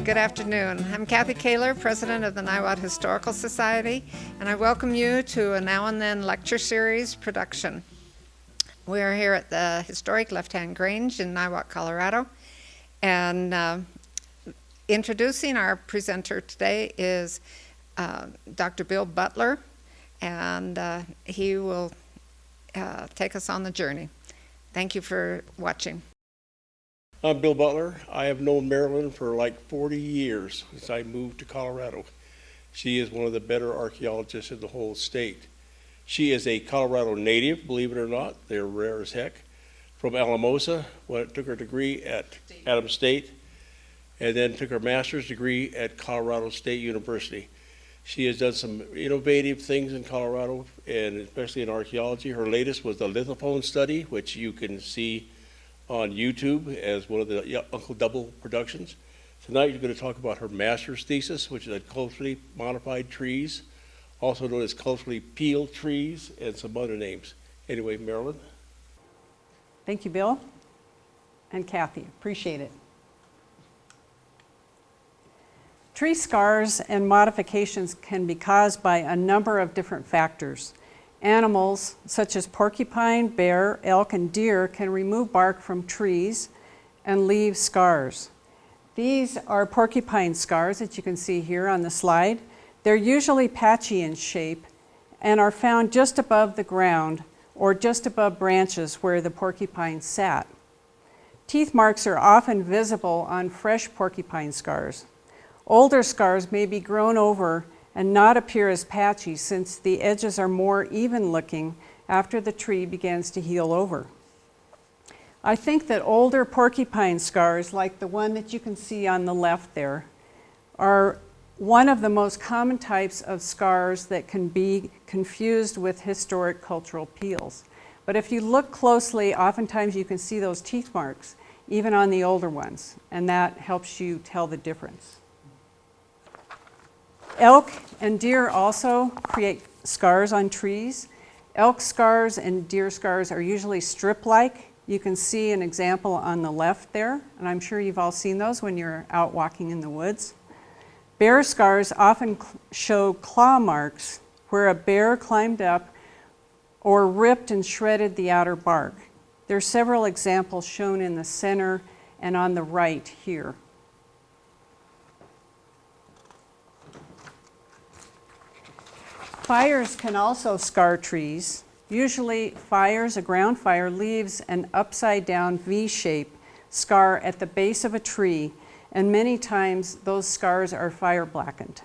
Good afternoon. I'm Kathy Kaler, President of the Niwot Historical Society, and I welcome you to a Now and Then lecture series production. We are here at the historic Left Hand Grange in Niwot, Colorado, and introducing our presenter today is Dr. Bill Butler, and he will take us on the journey. Thank you for watching. I'm Bill Butler. I have known Marilyn for like 40 years since I moved to Colorado. She is one of the better archaeologists in the whole state. She is a Colorado native, believe it or not. They're rare as heck. From Alamosa, took her degree at Adams State, and then took her master's degree at Colorado State University. She has done some innovative things in Colorado, and especially in archaeology. Her latest was the lithophone study, which you can see on YouTube as one of the Uncle Double productions. Tonight you're going to talk about her master's thesis, which is on culturally modified trees, also known as culturally peeled trees, and some other names. Anyway, Marilyn. Thank you, Bill and Kathy. Appreciate it. Tree scars and modifications can be caused by a number of different factors. Animals such as porcupine, bear, elk, and deer can remove bark from trees and leave scars. These are porcupine scars that you can see here on the slide. They're usually patchy in shape and are found just above the ground or just above branches where the porcupine sat. Teeth marks are often visible on fresh porcupine scars. Older scars may be grown over and not appear as patchy since the edges are more even looking after the tree begins to heal over. I think that older porcupine scars, like the one that you can see on the left there, are one of the most common types of scars that can be confused with historic cultural peels. But if you look closely, oftentimes you can see those teeth marks, even on the older ones, and that helps you tell the difference. Elk and deer also create scars on trees. Elk scars and deer scars are usually strip-like. You can see an example on the left there, and I'm sure you've all seen those when you're out walking in the woods. Bear scars often show claw marks where a bear climbed up or ripped and shredded the outer bark. There are several examples shown in the center and on the right here. Fires can also scar trees. Usually fires, a ground fire, leaves an upside down V-shape scar at the base of a tree, and many times those scars are fire blackened.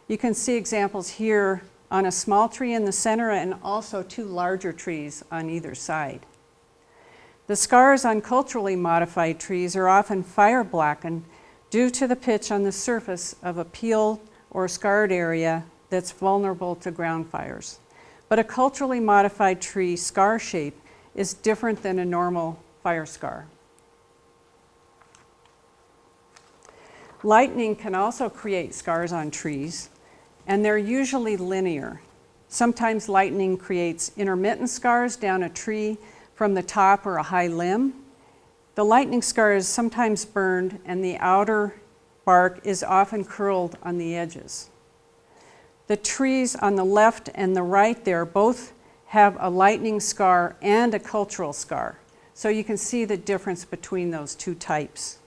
You can see examples here on a small tree in the center and also two larger trees on either side. The scars on culturally modified trees are often fire blackened due to the pitch on the surface of a peeled or scarred area that's vulnerable to ground fires. But a culturally modified tree scar shape is different than a normal fire scar. Lightning can also create scars on trees, and they're usually linear. Sometimes lightning creates intermittent scars down a tree from the top or a high limb. The lightning scar is sometimes burned, and the outer bark is often curled on the edges. The trees on the left and the right there both have a lightning scar and a cultural scar. So you can see the difference between those two types.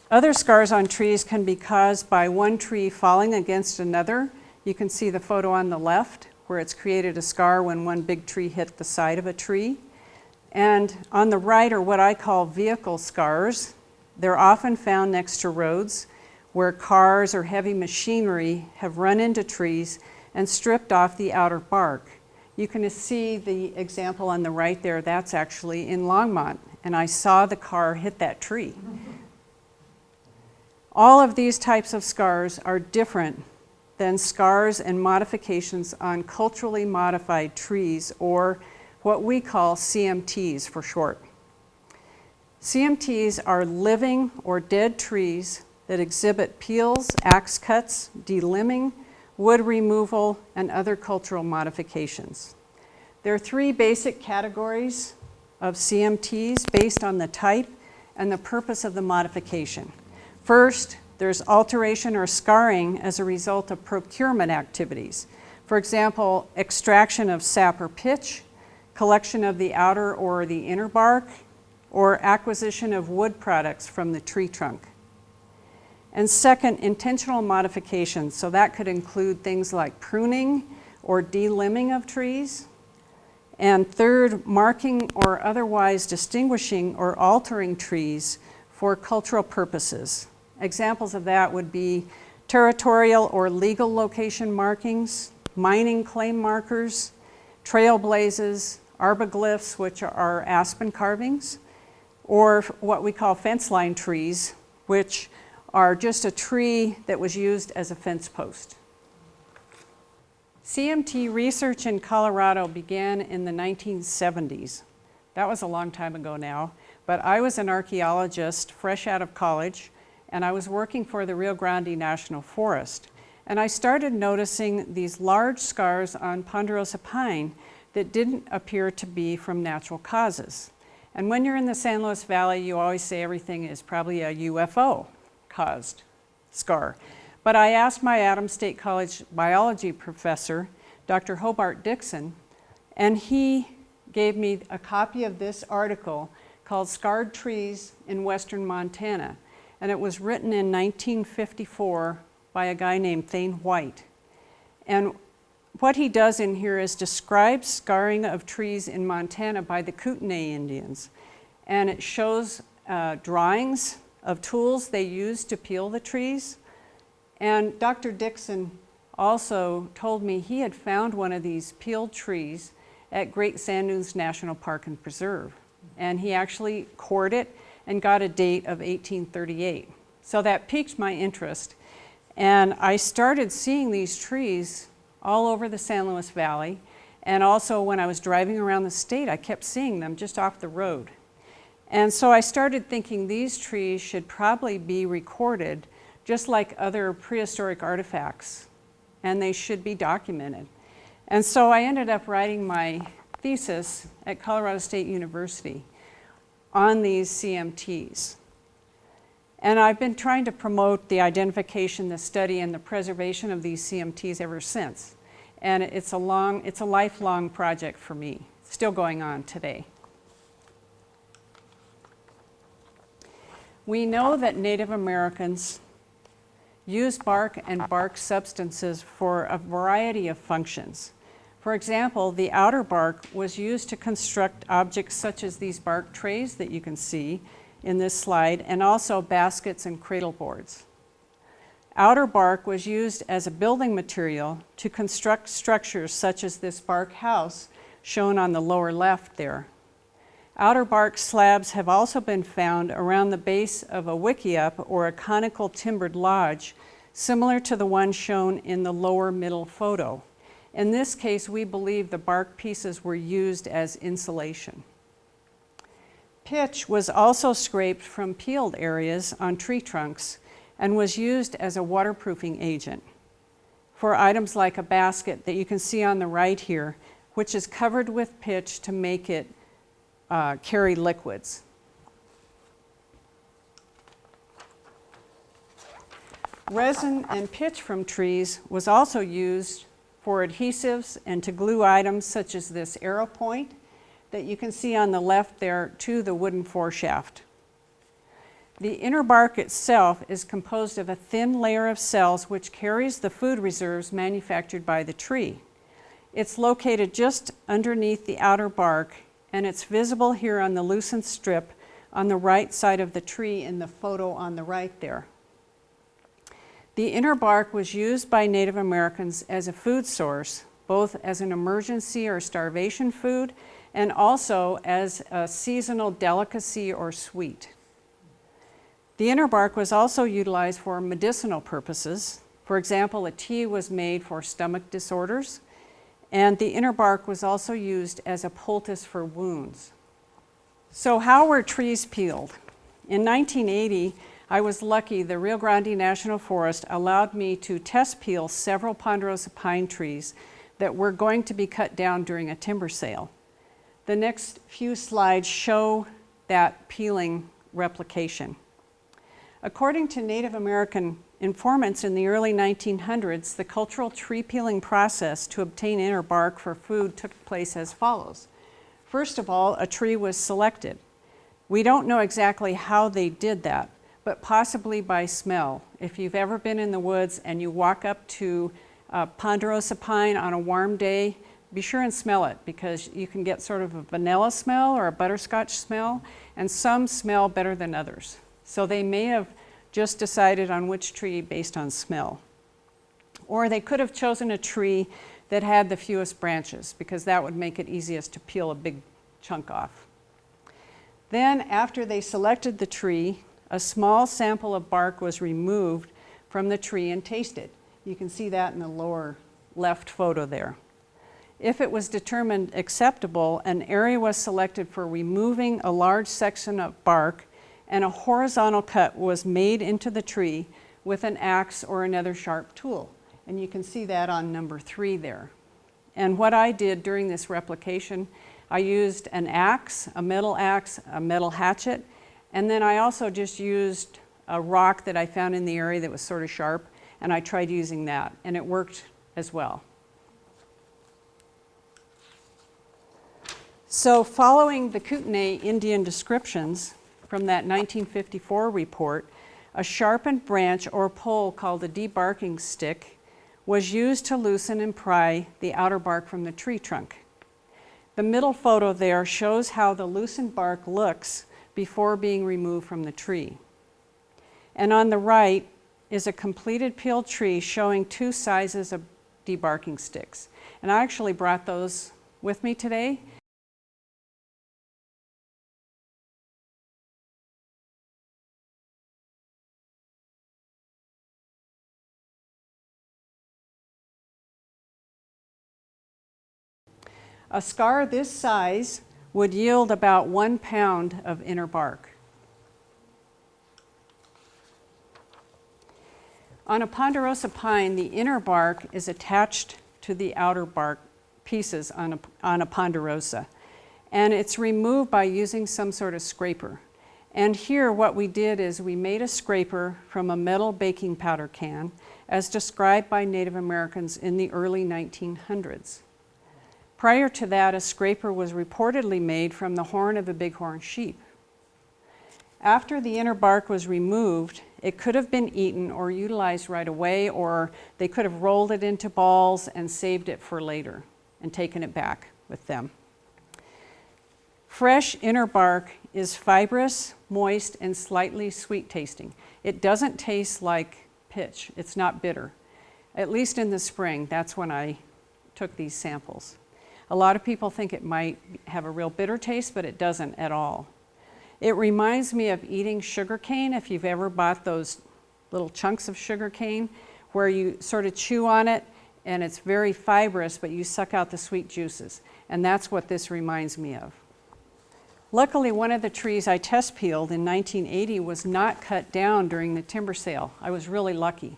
Other scars on trees can be caused by one tree falling against another. You can see the photo on the left where it's created a scar when one big tree hit the side of a tree. And on the right are what I call vehicle scars. They're often found next to roads where cars or heavy machinery have run into trees and stripped off the outer bark. You can see the example on the right there. That's actually in Longmont, and I saw the car hit that tree. All of these types of scars are different than scars and modifications on culturally modified trees, or what we call CMTs for short. CMTs are living or dead trees that exhibit peels, axe cuts, delimbing, wood removal, and other cultural modifications. There are three basic categories of CMTs based on the type and the purpose of the modification. First, there's alteration or scarring as a result of procurement activities. For example, extraction of sap or pitch, collection of the outer or the inner bark, or acquisition of wood products from the tree trunk. And second, intentional modifications. So that could include things like pruning or delimbing of trees. And third, marking or otherwise distinguishing or altering trees for cultural purposes. Examples of that would be territorial or legal location markings, mining claim markers, trailblazes, arboglyphs, which are aspen carvings, or what we call fence line trees, which are just a tree that was used as a fence post. CMT research in Colorado began in the 1970s. That was a long time ago now, but I was an archaeologist fresh out of college, and I was working for the Rio Grande National Forest. And I started noticing these large scars on ponderosa pine that didn't appear to be from natural causes. And when you're in the San Luis Valley, you always say everything is probably a UFO-caused scar. But I asked my Adams State College biology professor, Dr. Hobart Dixon, and he gave me a copy of this article called Scarred Trees in Western Montana. And it was written in 1954 by a guy named Thane White. And what he does in here is describe scarring of trees in Montana by the Kootenai Indians. And it shows drawings of tools they used to peel the trees. And Dr. Dixon also told me he had found one of these peeled trees at Great Sand Dunes National Park and Preserve. And he actually cored it and got a date of 1838. So that piqued my interest. And I started seeing these trees all over the San Luis Valley. And also when I was driving around the state, I kept seeing them just off the road. And so I started thinking these trees should probably be recorded just like other prehistoric artifacts, and they should be documented. And so I ended up writing my thesis at Colorado State University on these CMTs. And I've been trying to promote the identification, the study, and the preservation of these CMTs ever since. And it's a lifelong project for me, still going on today. We know that Native Americans use bark and bark substances for a variety of functions. For example, the outer bark was used to construct objects such as these bark trays that you can see in this slide, and also baskets and cradle boards. Outer bark was used as a building material to construct structures such as this bark house shown on the lower left there. Outer bark slabs have also been found around the base of a wickiup or a conical timbered lodge, similar to the one shown in the lower middle photo. In this case, we believe the bark pieces were used as insulation. Pitch was also scraped from peeled areas on tree trunks and was used as a waterproofing agent for items like a basket that you can see on the right here, which is covered with pitch to make it carry liquids. Resin and pitch from trees was also used for adhesives and to glue items such as this arrow point that you can see on the left there to the wooden foreshaft. The inner bark itself is composed of a thin layer of cells which carries the food reserves manufactured by the tree. It's located just underneath the outer bark, and it's visible here on the loosened strip on the right side of the tree in the photo on the right there. The inner bark was used by Native Americans as a food source, both as an emergency or starvation food, and also as a seasonal delicacy or sweet. The inner bark was also utilized for medicinal purposes. For example, a tea was made for stomach disorders, and the inner bark was also used as a poultice for wounds. So how were trees peeled? In 1980, I was lucky the Rio Grande National Forest allowed me to test peel several ponderosa pine trees that were going to be cut down during a timber sale. The next few slides show that peeling replication. According to Native American informants in the early 1900s, the cultural tree peeling process to obtain inner bark for food took place as follows. First of all, a tree was selected. We don't know exactly how they did that, but possibly by smell. If you've ever been in the woods and you walk up to a ponderosa pine on a warm day, be sure and smell it, because you can get sort of a vanilla smell or a butterscotch smell, and some smell better than others. So they may have just decided on which tree based on smell. Or they could have chosen a tree that had the fewest branches, because that would make it easiest to peel a big chunk off. Then, after they selected the tree, a small sample of bark was removed from the tree and tasted. You can see that in the lower left photo there. If it was determined acceptable, an area was selected for removing a large section of bark, and a horizontal cut was made into the tree with an axe or another sharp tool. And you can see that on number 3 there. And what I did during this replication, I used an axe, a metal hatchet, and then I also just used a rock that I found in the area that was sort of sharp, and I tried using that, and it worked as well. So following the Kootenai Indian descriptions from that 1954 report, a sharpened branch or pole called a debarking stick was used to loosen and pry the outer bark from the tree trunk. The middle photo there shows how the loosened bark looks before being removed from the tree. And on the right is a completed peeled tree showing 2 sizes of debarking sticks. And I actually brought those with me today. A scar this size would yield about 1 pound of inner bark. On a ponderosa pine, the inner bark is attached to the outer bark pieces on a ponderosa, and it's removed by using some sort of scraper. And here what we did is we made a scraper from a metal baking powder can, as described by Native Americans in the early 1900s. Prior to that, a scraper was reportedly made from the horn of a bighorn sheep. After the inner bark was removed, it could have been eaten or utilized right away, or they could have rolled it into balls and saved it for later and taken it back with them. Fresh inner bark is fibrous, moist, and slightly sweet tasting. It doesn't taste like pitch. It's not bitter. At least in the spring, that's when I took these samples. A lot of people think it might have a real bitter taste, but it doesn't at all. It reminds me of eating sugar cane, if you've ever bought those little chunks of sugar cane where you sort of chew on it and it's very fibrous, but you suck out the sweet juices. And that's what this reminds me of. Luckily, one of the trees I test peeled in 1980 was not cut down during the timber sale. I was really lucky.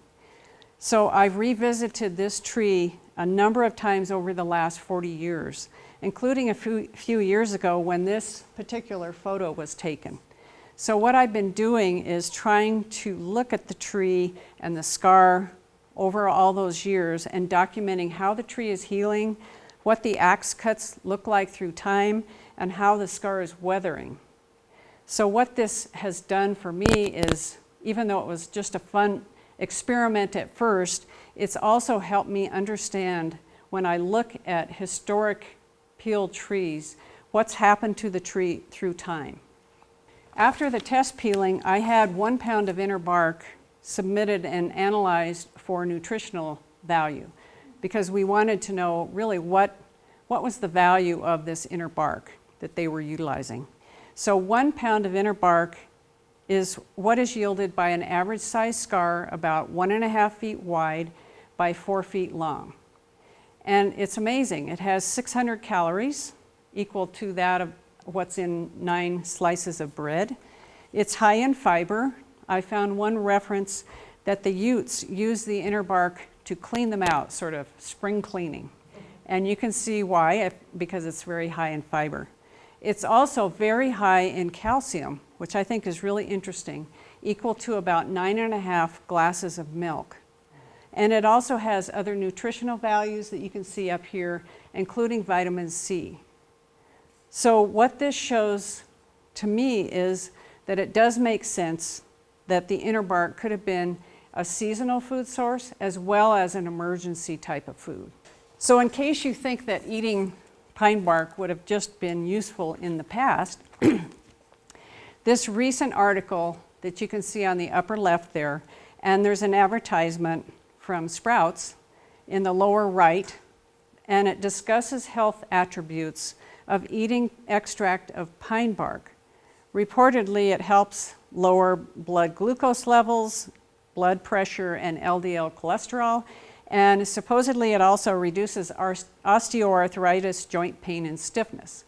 So I've revisited this tree a number of times over the last 40 years, including a few years ago when this particular photo was taken. So what I've been doing is trying to look at the tree and the scar over all those years and documenting how the tree is healing, what the axe cuts look like through time, and how the scar is weathering. So what this has done for me is, even though it was just a fun experiment at first, it's also helped me understand, when I look at historic peeled trees, what's happened to the tree through time. After the test peeling, I had 1 pound of inner bark submitted and analyzed for nutritional value, because we wanted to know really what was the value of this inner bark that they were utilizing. So 1 pound of inner bark is what is yielded by an average size scar about 1.5 feet wide by 4 feet long. And it's amazing. It has 600 calories, equal to that of what's in 9 slices of bread. It's high in fiber. I found one reference that the Utes use the inner bark to clean them out, sort of spring cleaning. And you can see why, because it's very high in fiber. It's also very high in calcium, which I think is really interesting, equal to about 9.5 glasses of milk. And it also has other nutritional values that you can see up here, including vitamin C. So what this shows to me is that it does make sense that the inner bark could have been a seasonal food source as well as an emergency type of food. So in case you think that eating pine bark would have just been useful in the past, this recent article that you can see on the upper left there, and there's an advertisement from Sprouts in the lower right, and it discusses health attributes of eating extract of pine bark. Reportedly, it helps lower blood glucose levels, blood pressure, and LDL cholesterol, and supposedly it also reduces osteoarthritis, joint pain, and stiffness,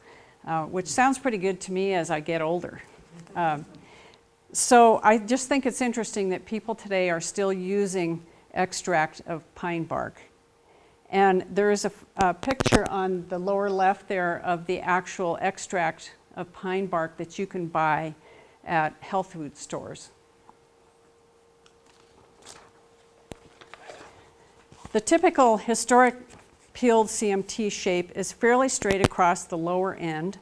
which sounds pretty good to me as I get older. So I just think it's interesting that people today are still using extract of pine bark. And there is a picture on the lower left there of the actual extract of pine bark that you can buy at health food stores. The typical historic peeled CMT shape is fairly straight across the lower end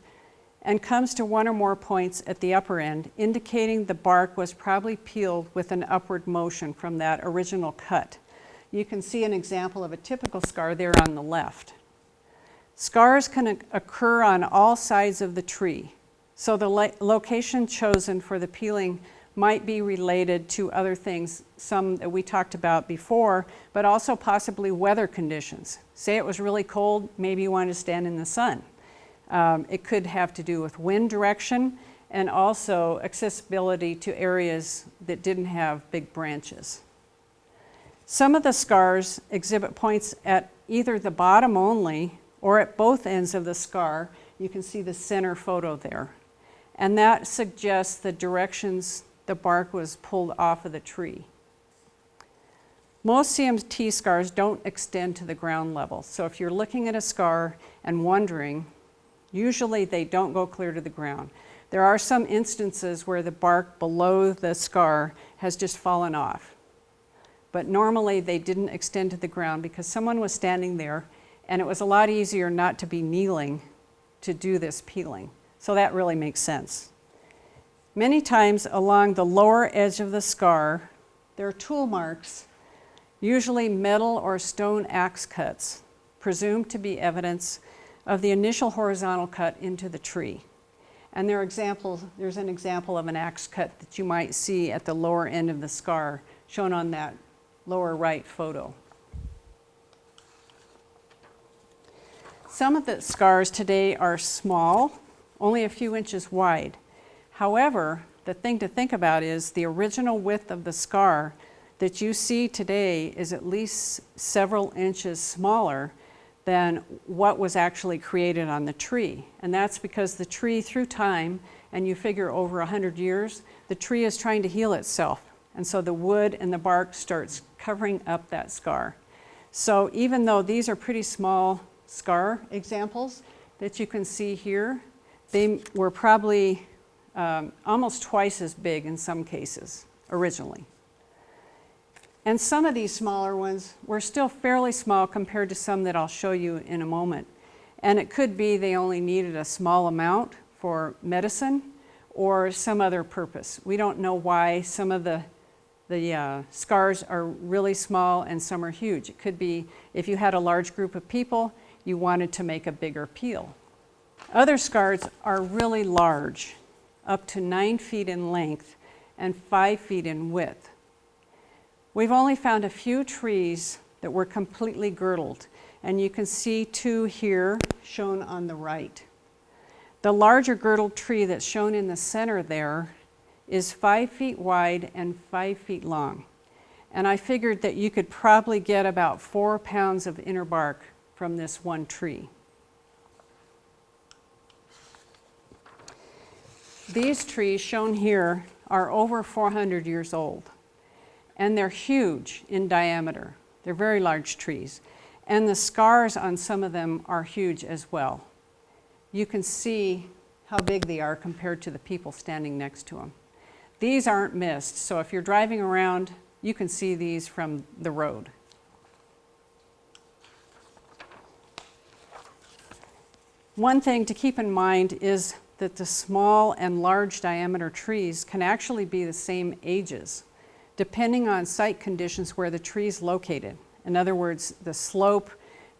and comes to one or more points at the upper end, indicating the bark was probably peeled with an upward motion from that original cut. You can see an example of a typical scar there on the left. Scars can occur on all sides of the tree, so the location chosen for the peeling might be related to other things, some that we talked about before, but also possibly weather conditions. Say it was really cold, maybe you wanted to stand in the sun. It could have to do with wind direction and also accessibility to areas that didn't have big branches. Some of the scars exhibit points at either the bottom only or at both ends of the scar. You can see the center photo there. And that suggests the directions the bark was pulled off of the tree. Most CMT scars don't extend to the ground level. So if you're looking at a scar and wondering, usually they don't go clear to the ground. There are some instances where the bark below the scar has just fallen off. But normally they didn't extend to the ground because someone was standing there and it was a lot easier not to be kneeling to do this peeling. So that really makes sense. Many times along the lower edge of the scar, there are tool marks, usually metal or stone axe cuts, presumed to be evidence of the initial horizontal cut into the tree. And there's an example of an axe cut that you might see at the lower end of the scar, shown on that lower right photo. Some of the scars today are small, only a few inches wide. However, the thing to think about is the original width of the scar that you see today is at least several inches smaller than what was actually created on the tree. And that's because the tree, through time, and you figure over 100 years, the tree is trying to heal itself. And so the wood and the bark starts covering up that scar. So even though these are pretty small scar examples that you can see here, they were probably almost twice as big in some cases originally. And some of these smaller ones were still fairly small compared to some that I'll show you in a moment. And it could be they only needed a small amount for medicine or some other purpose. We don't know why some of the scars are really small and some are huge. It could be if you had a large group of people, you wanted to make a bigger peel. Other scars are really large, up to 9 feet in length and 5 feet in width. We've only found a few trees that were completely girdled, and you can see 2 here shown on the right. The larger girdled tree that's shown in the center there is 5 feet wide and 5 feet long. And I figured that you could probably get about 4 pounds of inner bark from this one tree. These trees shown here are over 400 years old, and they're huge in diameter. They're very large trees, and the scars on some of them are huge as well. You can see how big they are compared to the people standing next to them. These aren't missed, so if you're driving around, you can see these from the road. One thing to keep in mind is that the small and large diameter trees can actually be the same ages, depending on site conditions where the tree is located. In other words, the slope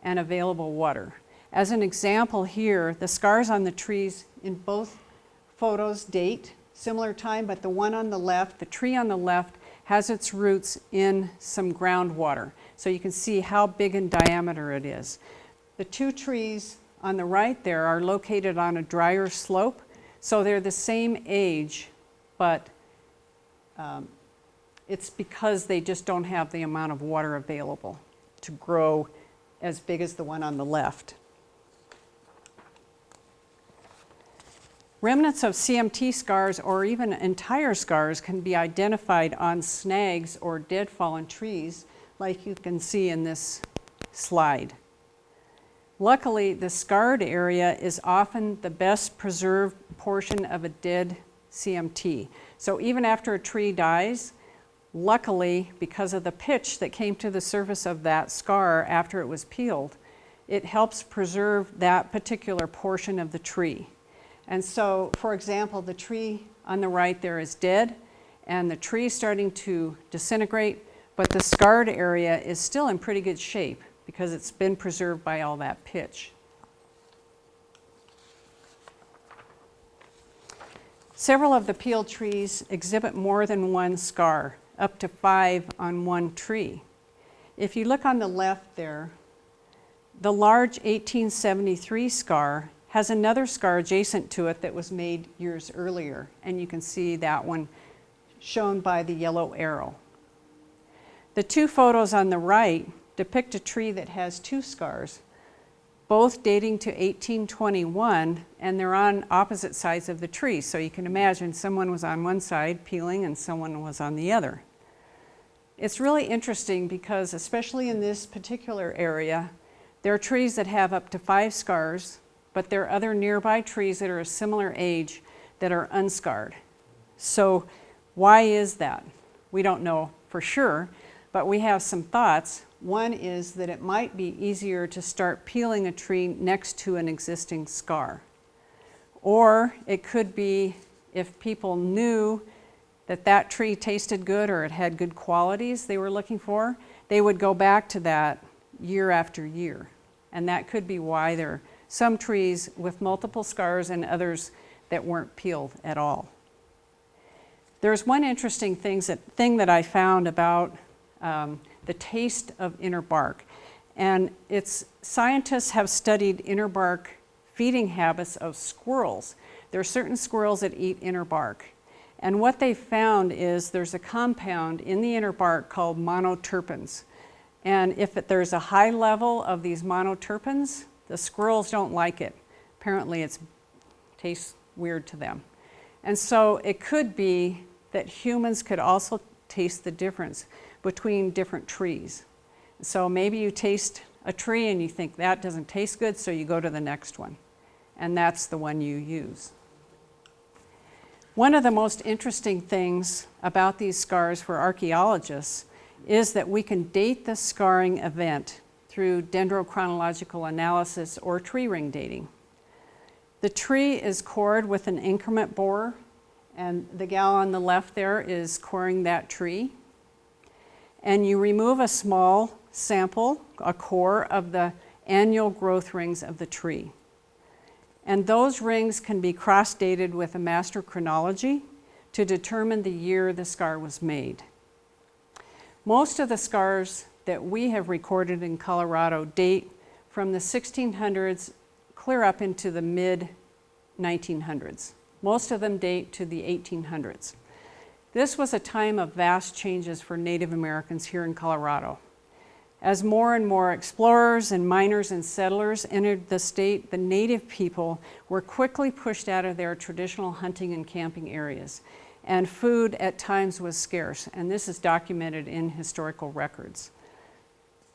and available water. As an example here, the scars on the trees in both photos date similar time, but the one on the left, the tree on the left, has its roots in some groundwater. So you can see how big in diameter it is. The two trees on the right there are located on a drier slope, so they're the same age, but it's because they just don't have the amount of water available to grow as big as the one on the left. Remnants of CMT scars or even entire scars can be identified on snags or dead fallen trees, like you can see in this slide. Luckily, the scarred area is often the best preserved portion of a dead CMT. So even after a tree dies, luckily, because of the pitch that came to the surface of that scar after it was peeled, it helps preserve that particular portion of the tree. And so, for example, the tree on the right there is dead, and the tree is starting to disintegrate, but the scarred area is still in pretty good shape because it's been preserved by all that pitch. Several of the peeled trees exhibit more than one scar, up to 5 on one tree. If you look on the left there, the large 1873 scar has another scar adjacent to it that was made years earlier, and you can see that one shown by the yellow arrow. The two photos on the right depict a tree that has 2 scars, both dating to 1821, and they're on opposite sides of the tree. So you can imagine someone was on one side peeling and someone was on the other. It's really interesting because, especially in this particular area, there are trees that have up to 5 scars, but there are other nearby trees that are a similar age that are unscarred. So why is that? We don't know for sure, but we have some thoughts. One is that it might be easier to start peeling a tree next to an existing scar. Or it could be if people knew that that tree tasted good or it had good qualities they were looking for, they would go back to that year after year. And that could be why there are some trees with multiple scars and others that weren't peeled at all. There's one interesting thing that I found about the taste of inner bark. And scientists have studied inner bark feeding habits of squirrels. There are certain squirrels that eat inner bark. And what they found is there's a compound in the inner bark called monoterpenes. And if there's a high level of these monoterpenes, the squirrels don't like it. Apparently it tastes weird to them. And so it could be that humans could also taste the difference between different trees. So maybe you taste a tree and you think that doesn't taste good, so you go to the next one. And that's the one you use. One of the most interesting things about these scars for archaeologists is that we can date the scarring event through dendrochronological analysis or tree ring dating. The tree is cored with an increment borer, and the gal on the left there is coring that tree. And you remove a small sample, a core of the annual growth rings of the tree. And those rings can be cross-dated with a master chronology to determine the year the scar was made. Most of the scars that we have recorded in Colorado date from the 1600s clear up into the mid-1900s. Most of them date to the 1800s. This was a time of vast changes for Native Americans here in Colorado. As more and more explorers and miners and settlers entered the state, the native people were quickly pushed out of their traditional hunting and camping areas, and food at times was scarce, and this is documented in historical records.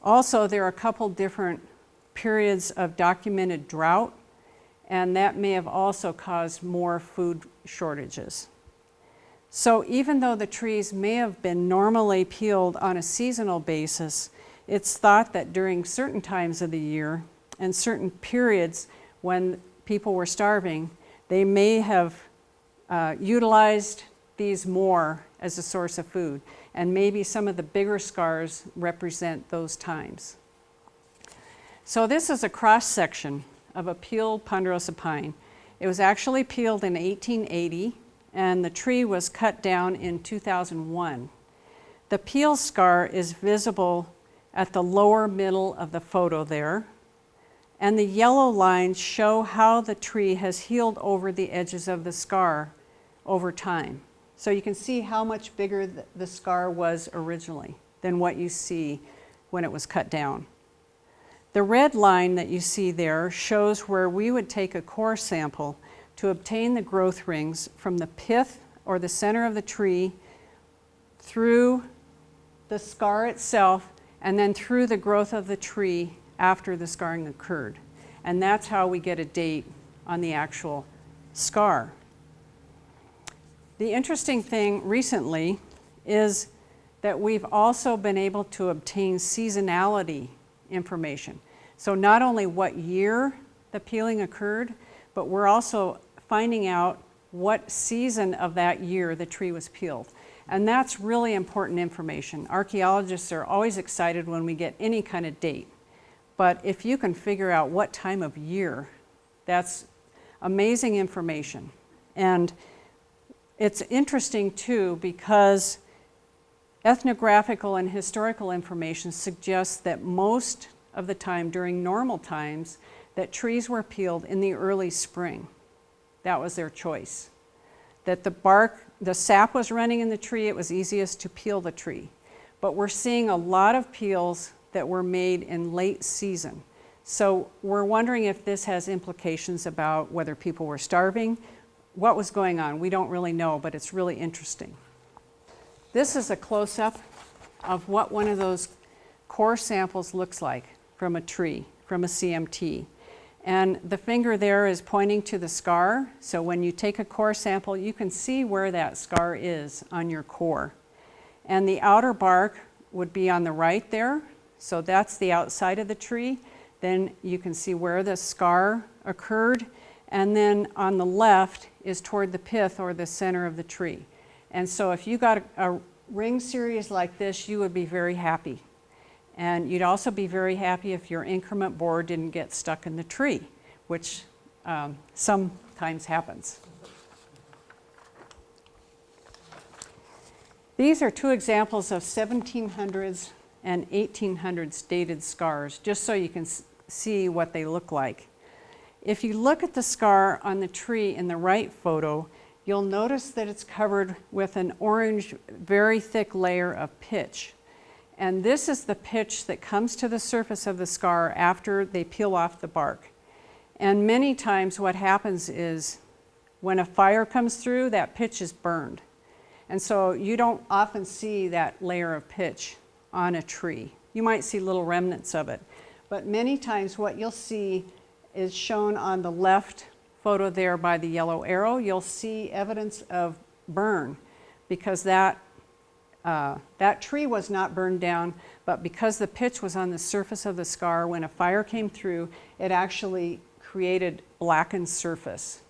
Also, there are a couple different periods of documented drought, and that may have also caused more food shortages. So even though the trees may have been normally peeled on a seasonal basis, it's thought that during certain times of the year and certain periods when people were starving, they may have utilized these more as a source of food. And maybe some of the bigger scars represent those times. So this is a cross-section of a peeled ponderosa pine. It was actually peeled in 1880, and the tree was cut down in 2001. The peel scar is visible at the lower middle of the photo there, and the yellow lines show how the tree has healed over the edges of the scar over time. So you can see how much bigger the scar was originally than what you see when it was cut down. The red line that you see there shows where we would take a core sample to obtain the growth rings from the pith or the center of the tree through the scar itself and then through the growth of the tree after the scarring occurred. And that's how we get a date on the actual scar. The interesting thing recently is that we've also been able to obtain seasonality information. So not only what year the peeling occurred, but we're also finding out what season of that year the tree was peeled. And that's really important information. Archaeologists are always excited when we get any kind of date. But if you can figure out what time of year, that's amazing information. And it's interesting too because ethnographical and historical information suggests that most of the time during normal times that trees were peeled in the early spring. That was their choice. That the bark, the sap was running in the tree, it was easiest to peel the tree. But we're seeing a lot of peels that were made in late season. So we're wondering if this has implications about whether people were starving, what was going on. We don't really know, but it's really interesting. This is a close-up of what one of those core samples looks like from a tree, from a CMT. And the finger there is pointing to the scar. So when you take a core sample, you can see where that scar is on your core. And the outer bark would be on the right there. So that's the outside of the tree. Then you can see where the scar occurred. And then on the left is toward the pith or the center of the tree. And so if you got a ring series like this, you would be very happy. And you'd also be very happy if your increment board didn't get stuck in the tree, which sometimes happens. These are two examples of 1700s and 1800s dated scars, just so you can see what they look like. If you look at the scar on the tree in the right photo, you'll notice that it's covered with an orange, very thick layer of pitch. And this is the pitch that comes to the surface of the scar after they peel off the bark. And many times what happens is when a fire comes through, that pitch is burned. And so you don't often see that layer of pitch on a tree. You might see little remnants of it. But many times what you'll see is shown on the left photo there by the yellow arrow. You'll see evidence of burn because that tree was not burned down, but because the pitch was on the surface of the scar, when a fire came through, it actually created blackened surface.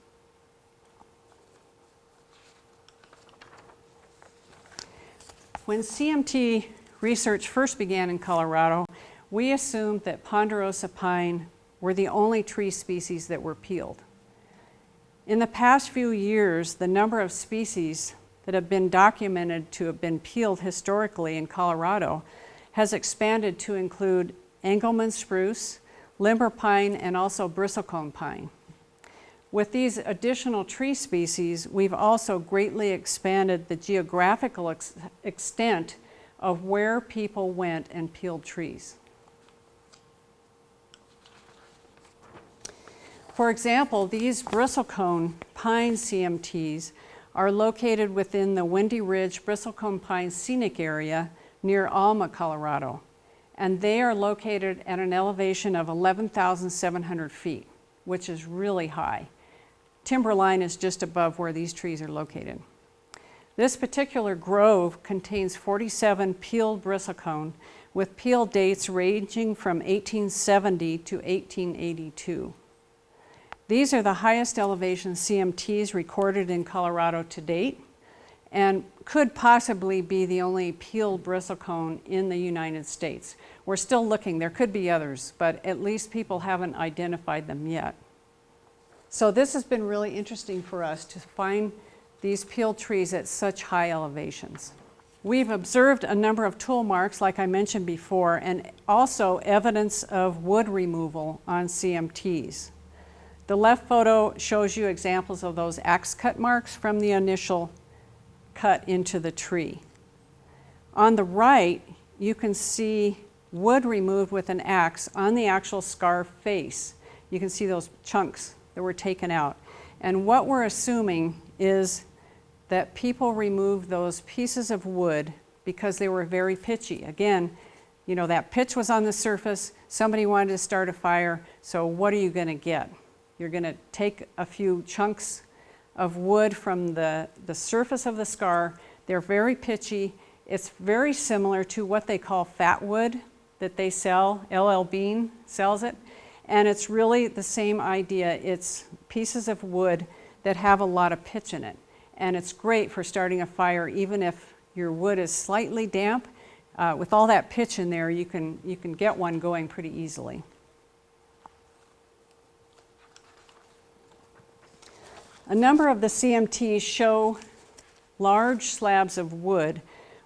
When CMT research first began in Colorado, we assumed that ponderosa pine were the only tree species that were peeled. In the past few years, the number of species that have been documented to have been peeled historically in Colorado has expanded to include Engelmann spruce, limber pine, and also bristlecone pine. With these additional tree species, we've also greatly expanded the geographical extent of where people went and peeled trees. For example, these bristlecone pine CMTs are located within the Windy Ridge Bristlecone Pine Scenic Area near Alma, Colorado. And they are located at an elevation of 11,700 feet, which is really high. Timberline is just above where these trees are located. This particular grove contains 47 peeled bristlecone with peel dates ranging from 1870 to 1882. These are the highest elevation CMTs recorded in Colorado to date and could possibly be the only peeled bristlecone in the United States. We're still looking. There could be others, but at least people haven't identified them yet. So this has been really interesting for us to find these peeled trees at such high elevations. We've observed a number of tool marks, like I mentioned before, and also evidence of wood removal on CMTs. The left photo shows you examples of those axe cut marks from the initial cut into the tree. On the right, you can see wood removed with an axe on the actual scar face. You can see those chunks that were taken out. And what we're assuming is that people removed those pieces of wood because they were very pitchy. Again, you know, that pitch was on the surface, somebody wanted to start a fire, so what are you going to get? You're going to take a few chunks of wood from the surface of the scar. They're very pitchy. It's very similar to what they call fat wood that they sell. LL Bean sells it. And it's really the same idea. It's pieces of wood that have a lot of pitch in it. And it's great for starting a fire, even if your wood is slightly damp. With all that pitch in there, you can get one going pretty easily. A number of the CMTs show large slabs of wood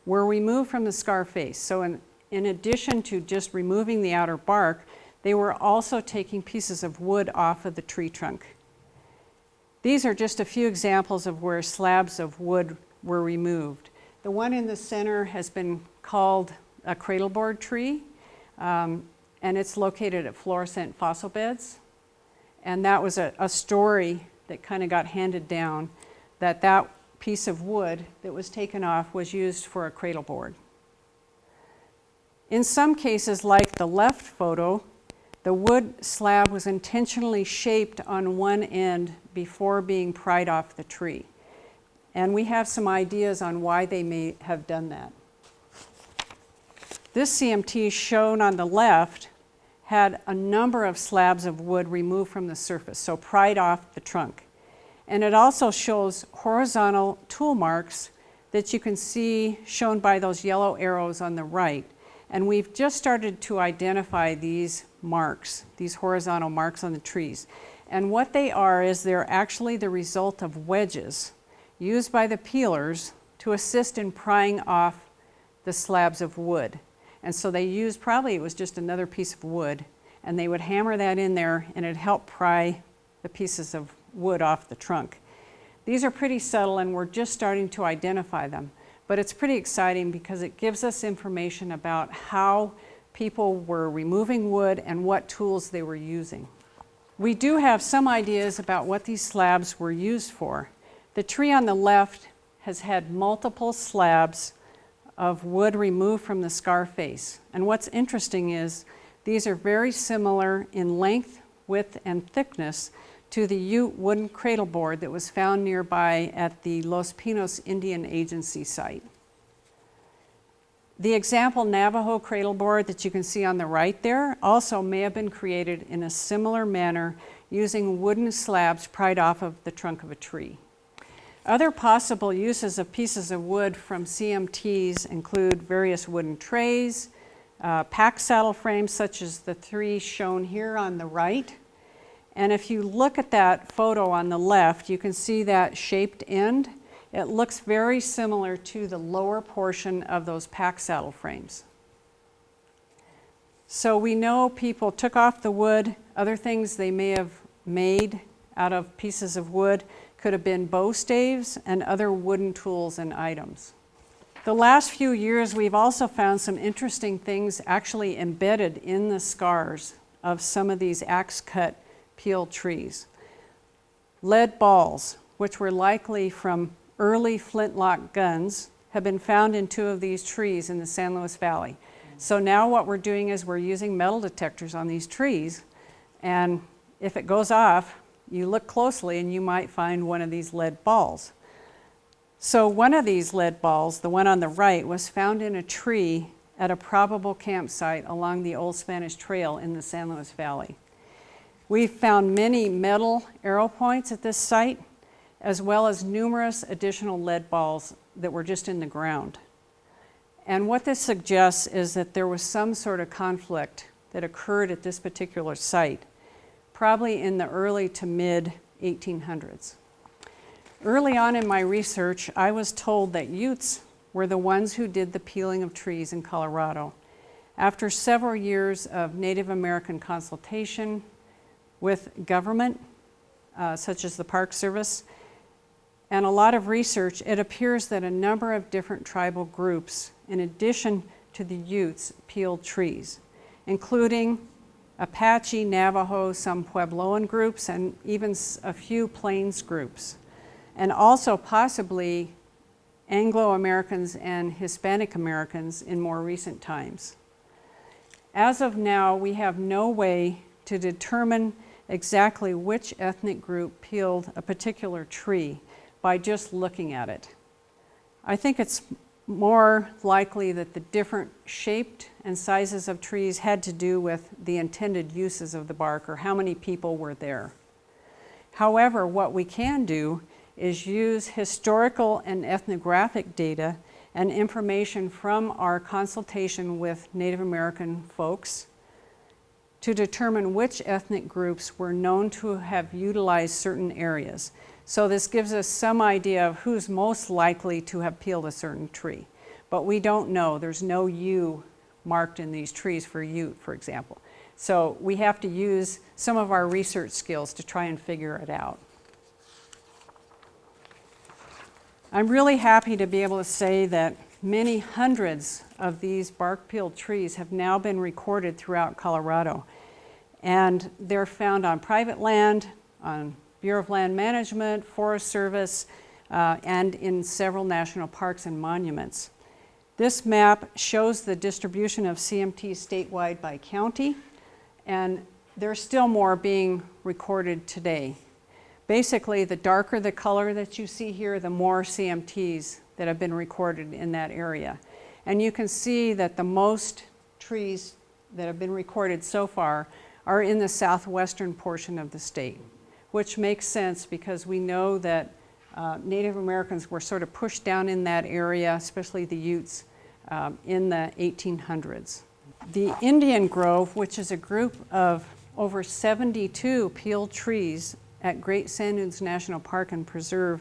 were removed from the scar face. So in addition to just removing the outer bark, they were also taking pieces of wood off of the tree trunk. These are just a few examples of where slabs of wood were removed. The one in the center has been called a cradleboard tree, and it's located at Florissant Fossil Beds. And that was a story that kind of got handed down, that piece of wood that was taken off was used for a cradleboard. In some cases, like the left photo, the wood slab was intentionally shaped on one end before being pried off the tree. And we have some ideas on why they may have done that. This CMT shown on the left had a number of slabs of wood removed from the surface, so pried off the trunk. And it also shows horizontal tool marks that you can see shown by those yellow arrows on the right. And we've just started to identify these marks, these horizontal marks on the trees. And what they are is they're actually the result of wedges used by the peelers to assist in prying off the slabs of wood. And so they used, probably it was just another piece of wood, and they would hammer that in there and it'd help pry the pieces of wood off the trunk. These are pretty subtle and we're just starting to identify them. But it's pretty exciting because it gives us information about how people were removing wood and what tools they were using. We do have some ideas about what these slabs were used for. The tree on the left has had multiple slabs of wood removed from the scar face. And what's interesting is these are very similar in length, width, and thickness to the Ute wooden cradleboard that was found nearby at the Los Pinos Indian Agency site. The example Navajo cradleboard that you can see on the right there also may have been created in a similar manner using wooden slabs pried off of the trunk of a tree. Other possible uses of pieces of wood from CMTs include various wooden trays, pack saddle frames such as the three shown here on the right. And if you look at that photo on the left, you can see that shaped end. It looks very similar to the lower portion of those pack saddle frames. So we know people took off the wood. Other things they may have made out of pieces of wood, could have been bow staves and other wooden tools and items. The last few years, we've also found some interesting things actually embedded in the scars of some of these axe-cut peeled trees. Lead balls, which were likely from early flintlock guns, have been found in 2 of these trees in the San Luis Valley. So now what we're doing is we're using metal detectors on these trees, and if it goes off, you look closely and you might find one of these lead balls. So one of these lead balls, the one on the right, was found in a tree at a probable campsite along the Old Spanish Trail in the San Luis Valley. We've found many metal arrow points at this site, as well as numerous additional lead balls that were just in the ground. And what this suggests is that there was some sort of conflict that occurred at this particular site, probably in the early to mid 1800s. Early on in my research, I was told that Utes were the ones who did the peeling of trees in Colorado. After several years of Native American consultation with government, such as the Park Service, and a lot of research, it appears that a number of different tribal groups, in addition to the Utes, peeled trees, including Apache, Navajo, some Puebloan groups, and even a few Plains groups, and also possibly Anglo-Americans and Hispanic Americans in more recent times. As of now, we have no way to determine exactly which ethnic group peeled a particular tree by just looking at it. I think it's more likely that the different shaped and sizes of trees had to do with the intended uses of the bark or how many people were there. However, what we can do is use historical and ethnographic data and information from our consultation with Native American folks to determine which ethnic groups were known to have utilized certain areas. So this gives us some idea of who's most likely to have peeled a certain tree. But we don't know. There's no U marked in these trees for Ute, for example. So we have to use some of our research skills to try and figure it out. I'm really happy to be able to say that many hundreds of these bark-peeled trees have now been recorded throughout Colorado. And they're found on private land, on Bureau of Land Management, Forest Service, and in several national parks and monuments. This map shows the distribution of CMTs statewide by county, and there's still more being recorded today. Basically, the darker the color that you see here, the more CMTs that have been recorded in that area. And you can see that the most trees that have been recorded so far are in the southwestern portion of the state, which makes sense because we know that Native Americans were sort of pushed down in that area, especially the Utes, in the 1800s. The Indian Grove, which is a group of over 72 peeled trees at Great Sand Dunes National Park and Preserve,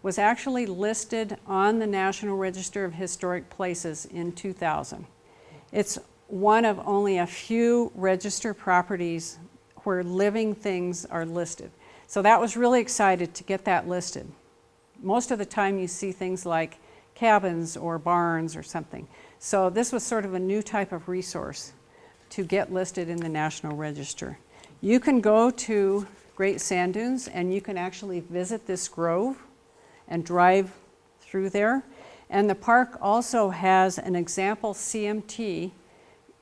was actually listed on the National Register of Historic Places in 2000. It's one of only a few registered properties where living things are listed. So that was really excited to get that listed. Most of the time you see things like cabins or barns or something. So this was sort of a new type of resource to get listed in the National Register. You can go to Great Sand Dunes and you can actually visit this grove and drive through there. And the park also has an example CMT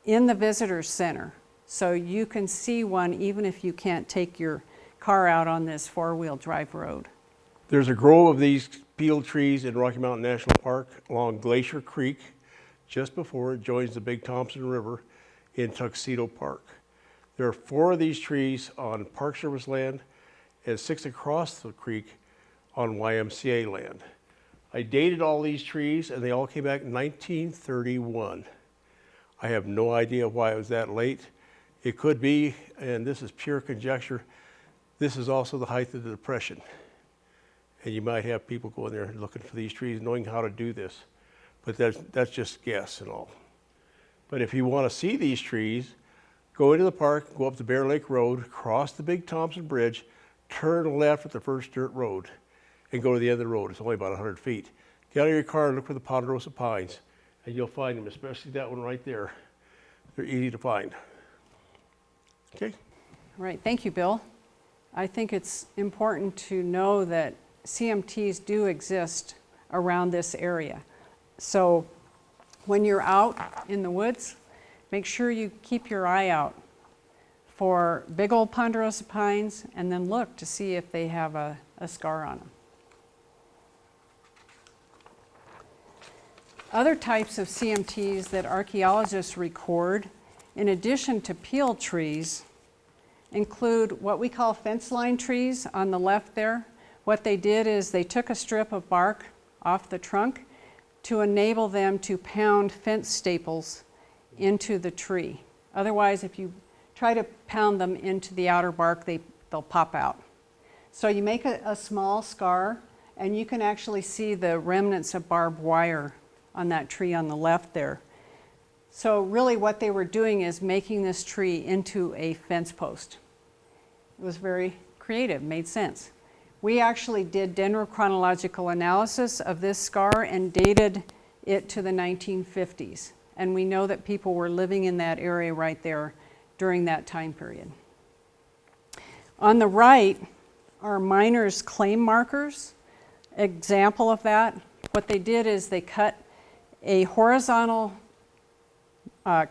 in the visitor center. So you can see one even if you can't take your car out on this four-wheel drive road. There's a grove of these peeled trees in Rocky Mountain National Park along Glacier Creek, just before it joins the Big Thompson River in Tuxedo Park. There are 4 of these trees on Park Service land and 6 across the creek on YMCA land. I dated all these trees and they all came back in 1931. I have no idea why it was that late. It could be, and this is pure conjecture, this is also the height of the Depression. And you might have people going there looking for these trees, knowing how to do this. But that's just guess and all. But if you want to see these trees, go into the park, go up the Bear Lake Road, cross the Big Thompson Bridge, turn left at the first dirt road and go to the end of the road. It's only about 100 feet. Get out of your car and look for the ponderosa pines, and you'll find them, especially that one right there. They're easy to find. Okay? All right, thank you, Bill. I think it's important to know that CMTs do exist around this area. So when you're out in the woods, make sure you keep your eye out for big old ponderosa pines, and then look to see if they have a scar on them. Other types of CMTs that archaeologists record, in addition to peeled trees, include what we call fence line trees on the left there. What they did is they took a strip of bark off the trunk to enable them to pound fence staples into the tree. Otherwise, if you try to pound them into the outer bark, they'll pop out. So you make a small scar, and you can actually see the remnants of barbed wire on that tree on the left there. So really what they were doing is making this tree into a fence post. It was very creative, made sense. We actually did dendrochronological analysis of this scar and dated it to the 1950s. And we know that people were living in that area right there during that time period. On the right are miners' claim markers. Example of that, what they did is they cut a horizontal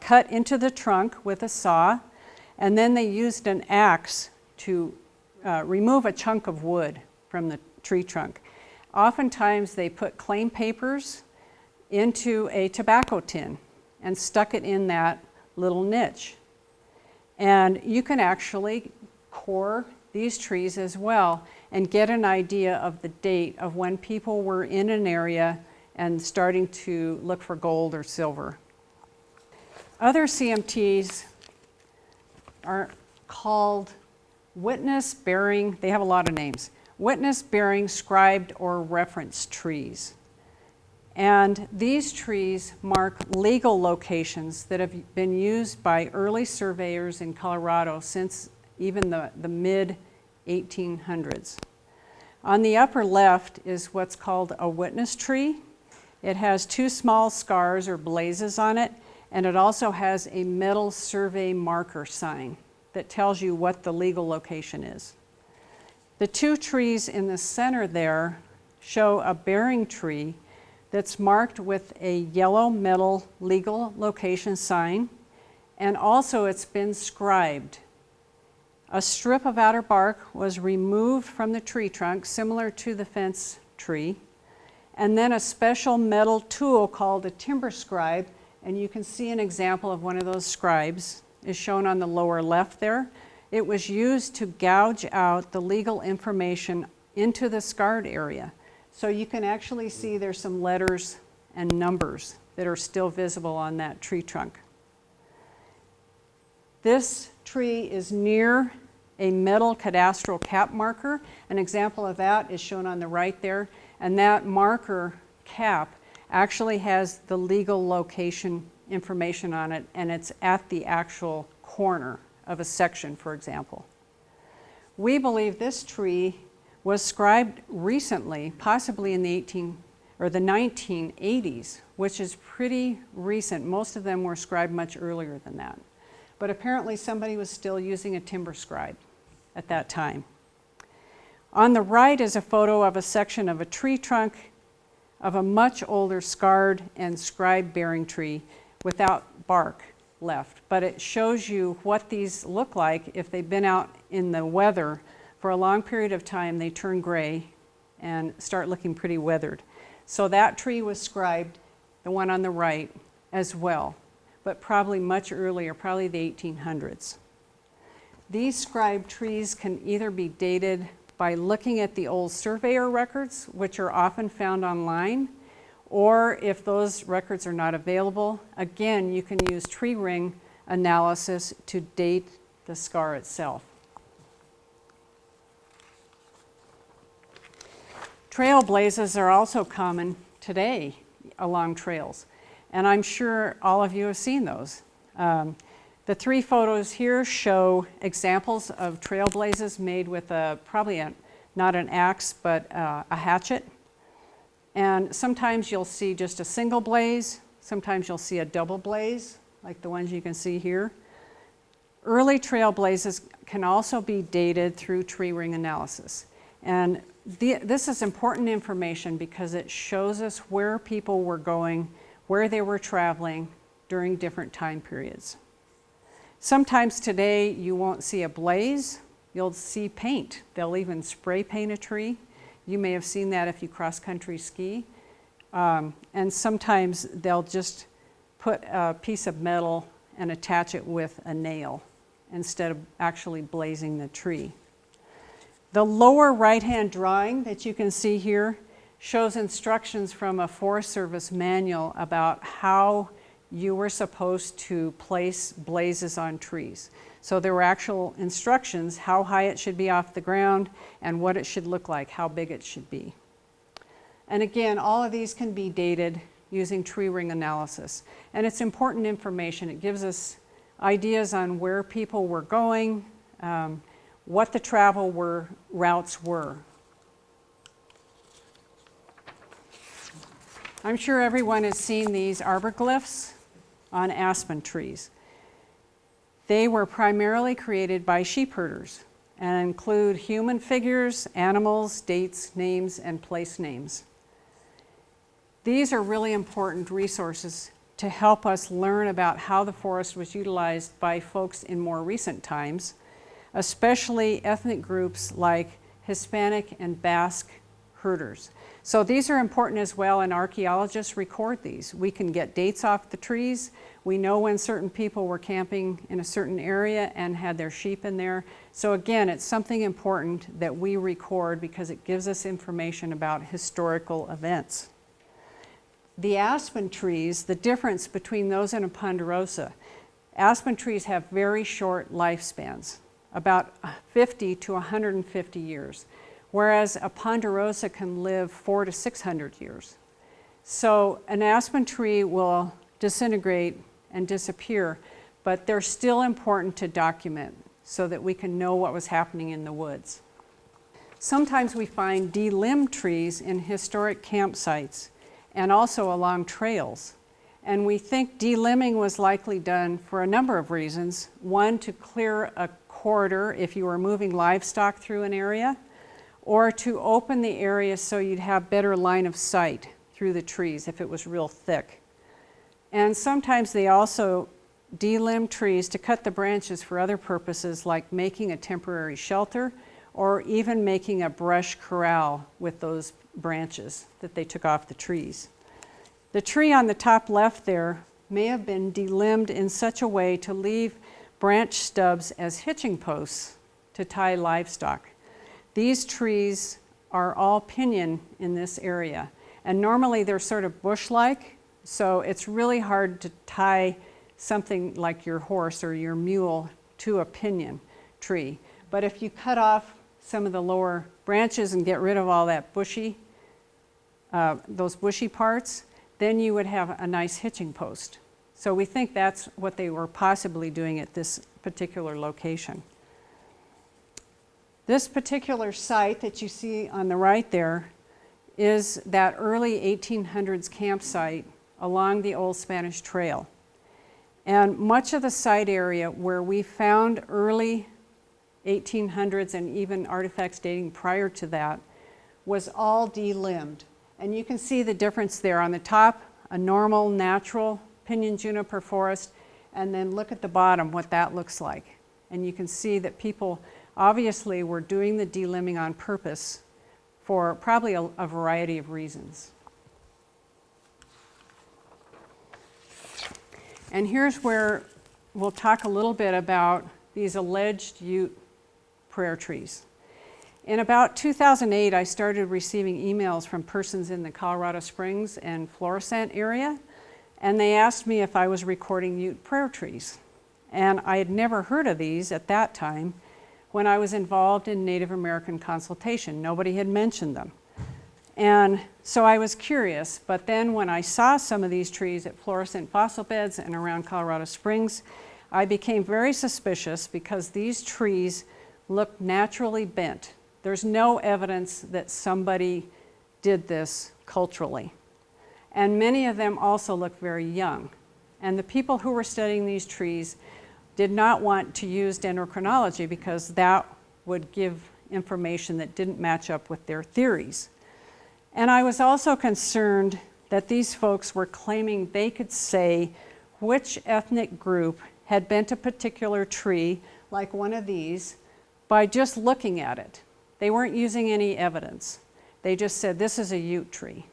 cut into the trunk with a saw, and then they used an axe to remove a chunk of wood from the tree trunk. Oftentimes they put claim papers into a tobacco tin and stuck it in that little niche. And you can actually core these trees as well and get an idea of the date of when people were in an area and starting to look for gold or silver. Other CMTs are called witness-bearing, they have a lot of names, witness-bearing scribed or reference trees. And these trees mark legal locations that have been used by early surveyors in Colorado since even the mid-1800s. On the upper left is what's called a witness tree. It has two small scars or blazes on it, and it also has a metal survey marker sign that tells you what the legal location is. The two trees in the center there show a bearing tree that's marked with a yellow metal legal location sign, and also it's been scribed. A strip of outer bark was removed from the tree trunk, similar to the fence tree, and then a special metal tool called a timber scribe, and you can see an example of one of those scribes is shown on the lower left there. It was used to gouge out the legal information into the scarred area. So you can actually see there's some letters and numbers that are still visible on that tree trunk. This tree is near a metal cadastral cap marker. An example of that is shown on the right there, and that marker cap actually has the legal location information on it, and it's at the actual corner of a section, for example. We believe this tree was scribed recently, possibly in the 1980s, which is pretty recent. Most of them were scribed much earlier than that. But apparently somebody was still using a timber scribe at that time. On the right is a photo of a section of a tree trunk of a much older scarred and scribe-bearing tree without bark left. But it shows you what these look like if they've been out in the weather for a long period of time. They turn gray and start looking pretty weathered. So that tree was scribed, the one on the right, as well, but probably much earlier, probably the 1800s. These scribed trees can either be dated by looking at the old surveyor records, which are often found online, or if those records are not available, again, you can use tree ring analysis to date the scar itself. Trail blazes are also common today along trails, and I'm sure all of you have seen those. The 3 photos here show examples of trailblazes made with not an axe, but a hatchet. And sometimes you'll see just a single blaze, sometimes you'll see a double blaze, like the ones you can see here. Early trailblazes can also be dated through tree ring analysis. And this is important information because it shows us where people were going, where they were traveling during different time periods. Sometimes today you won't see a blaze, you'll see paint. They'll even spray paint a tree. You may have seen that if you cross-country ski. And sometimes they'll just put a piece of metal and attach it with a nail instead of actually blazing the tree. The lower right-hand drawing that you can see here shows instructions from a Forest Service manual about how you were supposed to place blazes on trees. So there were actual instructions how high it should be off the ground and what it should look like, how big it should be. And again, all of these can be dated using tree ring analysis. And it's important information. It gives us ideas on where people were going, what the travel routes were. I'm sure everyone has seen these arbor glyphs on aspen trees. They were primarily created by sheep herders and include human figures, animals, dates, names, and place names. These are really important resources to help us learn about how the forest was utilized by folks in more recent times, especially ethnic groups like Hispanic and Basque herders. So these are important as well, and archaeologists record these. We can get dates off the trees. We know when certain people were camping in a certain area and had their sheep in there. So again, it's something important that we record because it gives us information about historical events. The aspen trees, the difference between those and a ponderosa, aspen trees have very short lifespans, about 50 to 150 years, whereas a ponderosa can live 400 to 600 years. So an aspen tree will disintegrate and disappear, but they're still important to document so that we can know what was happening in the woods. Sometimes we find delimbed trees in historic campsites and also along trails. And we think delimbing was likely done for a number of reasons. One, to clear a corridor if you were moving livestock through an area, or to open the area so you'd have better line of sight through the trees if it was real thick. And sometimes they also delimb trees to cut the branches for other purposes like making a temporary shelter or even making a brush corral with those branches that they took off the trees. The tree on the top left there may have been delimbed in such a way to leave branch stubs as hitching posts to tie livestock. These trees are all pinyon in this area, and normally they're sort of bush-like, so it's really hard to tie something like your horse or your mule to a pinyon tree. But if you cut off some of the lower branches and get rid of all that those bushy parts, then you would have a nice hitching post. So we think that's what they were possibly doing at this particular location. This particular site that you see on the right there is that early 1800s campsite along the Old Spanish Trail. And much of the site area where we found early 1800s and even artifacts dating prior to that was all delimbed. And you can see the difference there. On the top, a normal, natural pinyon juniper forest, and then look at the bottom, what that looks like. And you can see that people obviously were doing the delimbing on purpose for probably a variety of reasons. And here's where we'll talk a little bit about these alleged Ute prayer trees. In about 2008, I started receiving emails from persons in the Colorado Springs and Florissant area, and they asked me if I was recording Ute prayer trees. And I had never heard of these at that time when I was involved in Native American consultation. Nobody had mentioned them. And so I was curious, but then when I saw some of these trees at Florissant fossil beds and around Colorado Springs, I became very suspicious because these trees look naturally bent. There's no evidence that somebody did this culturally. And many of them also look very young. And the people who were studying these trees did not want to use dendrochronology because that would give information that didn't match up with their theories. And I was also concerned that these folks were claiming they could say which ethnic group had bent a particular tree, like one of these, by just looking at it. They weren't using any evidence. They just said, this is a Ute tree.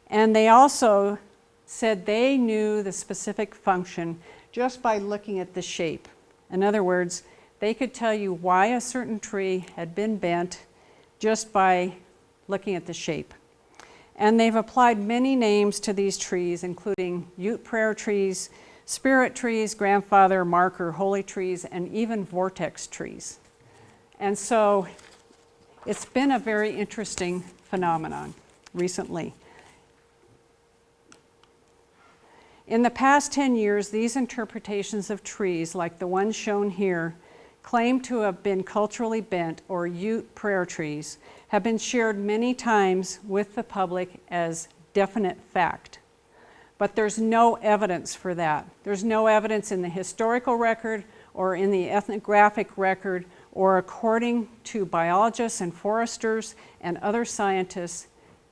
And they also said they knew the specific function just by looking at the shape. In other words, they could tell you why a certain tree had been bent just by looking at the shape. And they've applied many names to these trees, including Ute prayer trees, spirit trees, grandfather, marker, holy trees, and even vortex trees. And so it's been a very interesting phenomenon recently. In the past 10 years, these interpretations of trees, like the one shown here, claimed to have been culturally bent or Ute prayer trees, have been shared many times with the public as definite fact. But there's no evidence for that. There's no evidence in the historical record or in the ethnographic record or according to biologists and foresters and other scientists.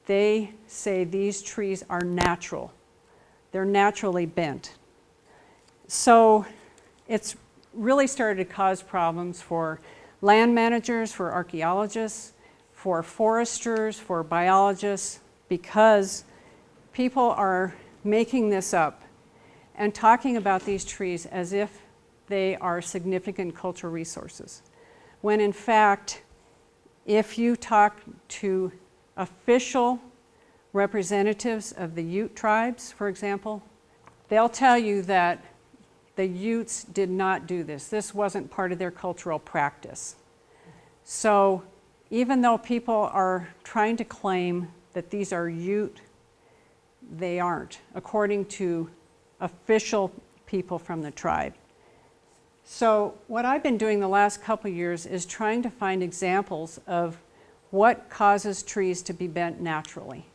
They say these trees are natural. They're naturally bent. So it's really started to cause problems for land managers, for archaeologists, for foresters, for biologists, because people are making this up and talking about these trees as if they are significant cultural resources. When in fact, if you talk to official representatives of the Ute tribes, for example, they'll tell you that the Utes did not do this. This wasn't part of their cultural practice. So even though people are trying to claim that these are Ute, they aren't, according to official people from the tribe. So what I've been doing the last couple years is trying to find examples of what causes trees to be bent naturally.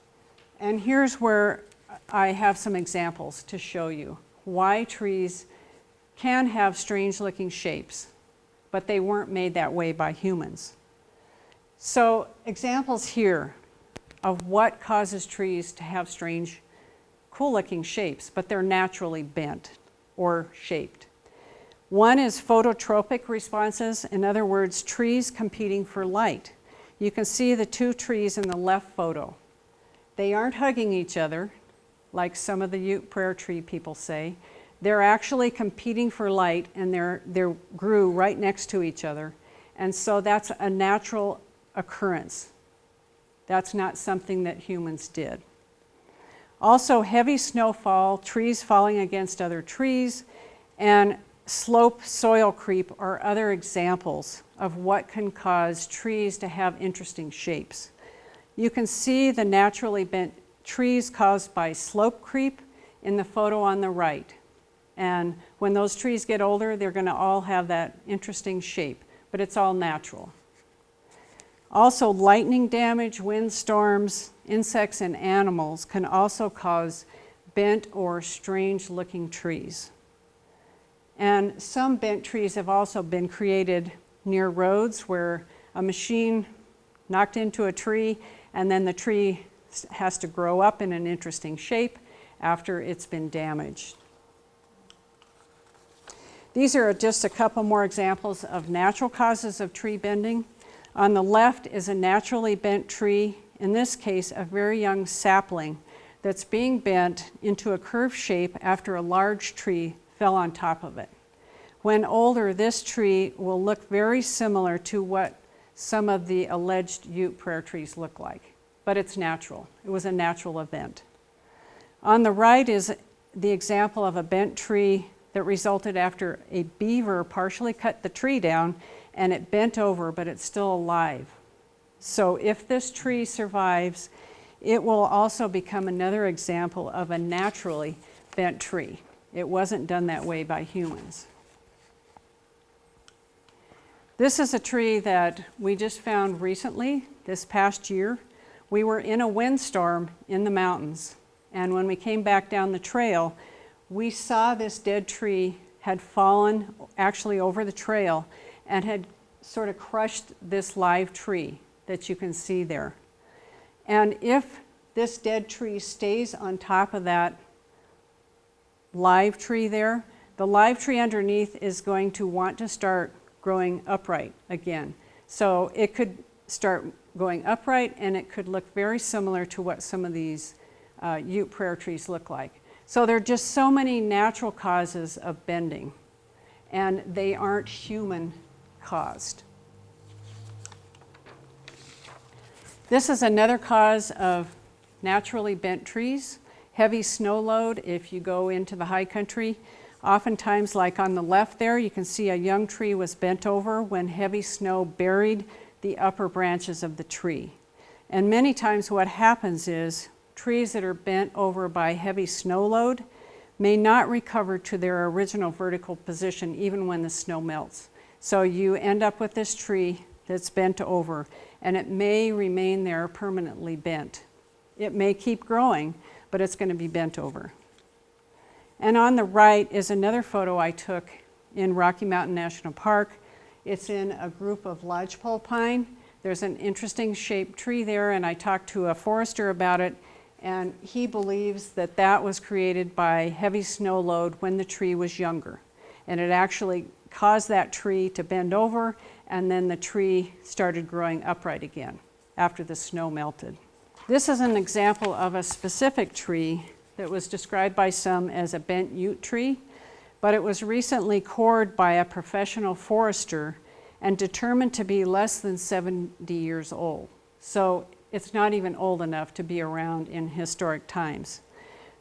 And here's where I have some examples to show you why trees can have strange looking shapes, but they weren't made that way by humans. So examples here of what causes trees to have strange, cool looking shapes, but they're naturally bent or shaped. One is phototropic responses, in other words, trees competing for light. You can see the two trees in the left photo. They aren't hugging each other, like some of the Ute prayer tree people say. They're actually competing for light, and they grew right next to each other. And so that's a natural occurrence. That's not something that humans did. Also, heavy snowfall, trees falling against other trees, and slope soil creep are other examples of what can cause trees to have interesting shapes. You can see the naturally bent trees caused by slope creep in the photo on the right. And when those trees get older, they're going to all have that interesting shape, but it's all natural. Also, lightning damage, windstorms, insects, and animals can also cause bent or strange looking trees. And some bent trees have also been created near roads where a machine knocked into a tree and then the tree has to grow up in an interesting shape after it's been damaged. These are just a couple more examples of natural causes of tree bending. On the left is a naturally bent tree, in this case a very young sapling that's being bent into a curved shape after a large tree fell on top of it. When older, this tree will look very similar to what some of the alleged Ute prayer trees look like, but it's natural. It was a natural event. On the right is the example of a bent tree that resulted after a beaver partially cut the tree down and it bent over, but it's still alive. So if this tree survives, it will also become another example of a naturally bent tree. It wasn't done that way by humans. This is a tree that we just found recently, this past year. We were in a windstorm in the mountains, and when we came back down the trail, we saw this dead tree had fallen actually over the trail and had sort of crushed this live tree that you can see there. And if this dead tree stays on top of that live tree there, the live tree underneath is going to want to start growing upright again. So it could start going upright, and it could look very similar to what some of these Ute prayer trees look like. So there are just so many natural causes of bending, and they aren't human caused. This is another cause of naturally bent trees. Heavy snow load. If you go into the high country, oftentimes, like on the left there, you can see a young tree was bent over when heavy snow buried the upper branches of the tree. And many times what happens is trees that are bent over by heavy snow load may not recover to their original vertical position even when the snow melts. So you end up with this tree that's bent over, and it may remain there permanently bent. It may keep growing, but it's going to be bent over. And on the right is another photo I took in Rocky Mountain National Park. It's in a group of lodgepole pine. There's an interesting shaped tree there, and I talked to a forester about it, and he believes that that was created by heavy snow load when the tree was younger. And it actually caused that tree to bend over, and then the tree started growing upright again after the snow melted. This is an example of a specific tree that was described by some as a bent Ute tree, but it was recently cored by a professional forester and determined to be less than 70 years old. So it's not even old enough to be around in historic times.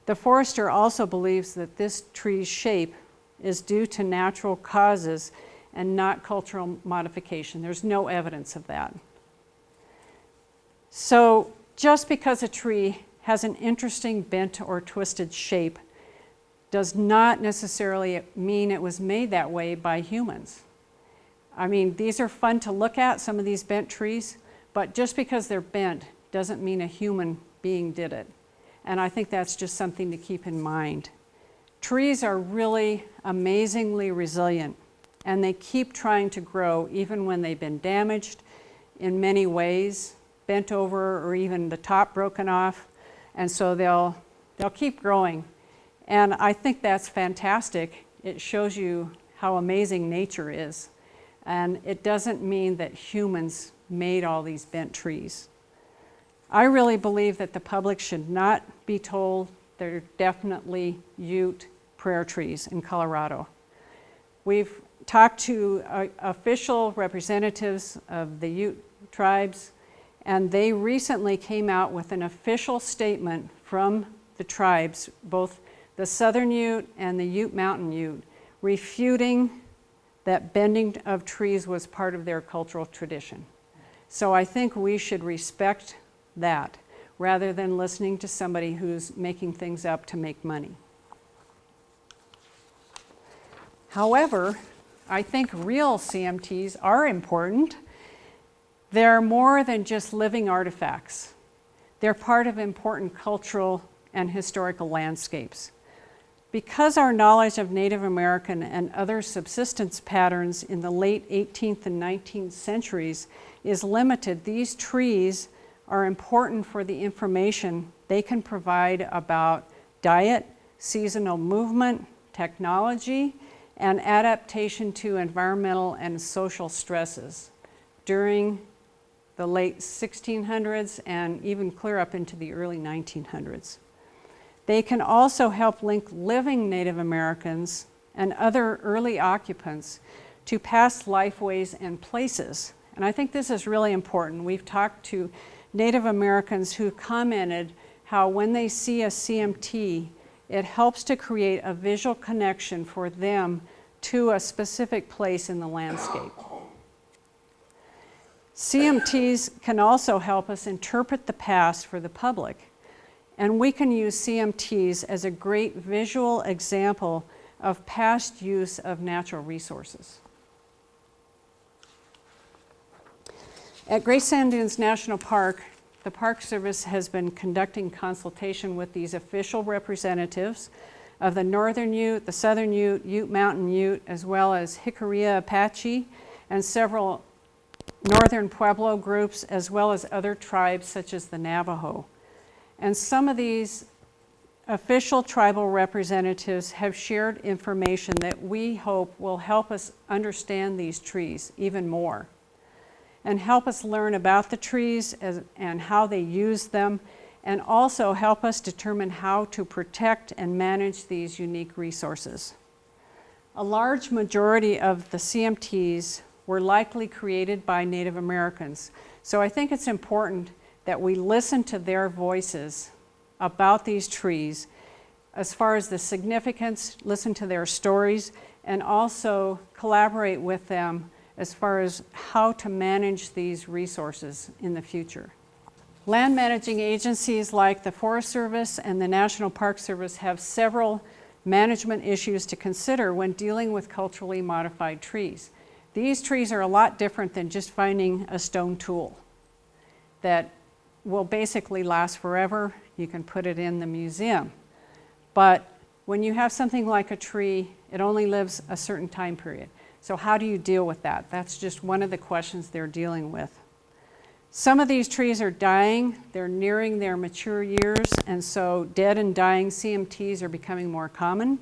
The forester also believes that this tree's shape is due to natural causes and not cultural modification. There's no evidence of that. So just because a tree has an interesting bent or twisted shape does not necessarily mean it was made that way by humans. I mean, these are fun to look at, some of these bent trees, but just because they're bent doesn't mean a human being did it. And I think that's just something to keep in mind. Trees are really amazingly resilient, and they keep trying to grow even when they've been damaged in many ways, bent over or even the top broken off. And so they'll keep growing. And I think that's fantastic. It shows you how amazing nature is. And it doesn't mean that humans made all these bent trees. I really believe that the public should not be told they're definitely Ute prayer trees in Colorado. We've talked to official representatives of the Ute tribes, and they recently came out with an official statement from the tribes, both the Southern Ute and the Ute Mountain Ute, refuting that bending of trees was part of their cultural tradition. So I think we should respect that rather than listening to somebody who's making things up to make money. However, I think real CMTs are important. They're more than just living artifacts. They're part of important cultural and historical landscapes. Because our knowledge of Native American and other subsistence patterns in the late 18th and 19th centuries is limited, these trees are important for the information they can provide about diet, seasonal movement, technology, and adaptation to environmental and social stresses during the late 1600s and even clear up into the early 1900s. They can also help link living Native Americans and other early occupants to past lifeways and places. And I think this is really important. We've talked to Native Americans who commented how when they see a CMT, it helps to create a visual connection for them to a specific place in the landscape. CMTs can also help us interpret the past for the public. And we can use CMTs as a great visual example of past use of natural resources. At Great Sand Dunes National Park, the Park Service has been conducting consultation with these official representatives of the Northern Ute, the Southern Ute, Ute Mountain Ute, as well as Jicarilla Apache, and several Northern Pueblo groups, as well as other tribes such as the Navajo. And some of these official tribal representatives have shared information that we hope will help us understand these trees even more and help us learn about the trees and how they use them, and also help us determine how to protect and manage these unique resources. A large majority of the CMTs were likely created by Native Americans, so I think it's important that we listen to their voices about these trees as far as the significance, listen to their stories, and also collaborate with them as far as how to manage these resources in the future. Land managing agencies like the Forest Service and the National Park Service have several management issues to consider when dealing with culturally modified trees. These trees are a lot different than just finding a stone tool that will basically last forever. You can put it in the museum. But when you have something like a tree, it only lives a certain time period. So how do you deal with that? That's just one of the questions they're dealing with. Some of these trees are dying, they're nearing their mature years, and so dead and dying CMTs are becoming more common.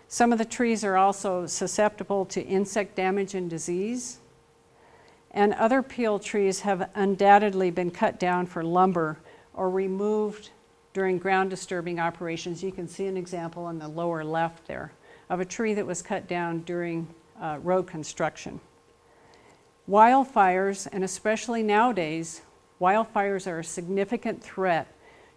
Some of the trees are also susceptible to insect damage and disease. And other peeled trees have undoubtedly been cut down for lumber or removed during ground disturbing operations. You can see an example on the lower left there of a tree that was cut down during road construction. Wildfires, and especially nowadays, wildfires are a significant threat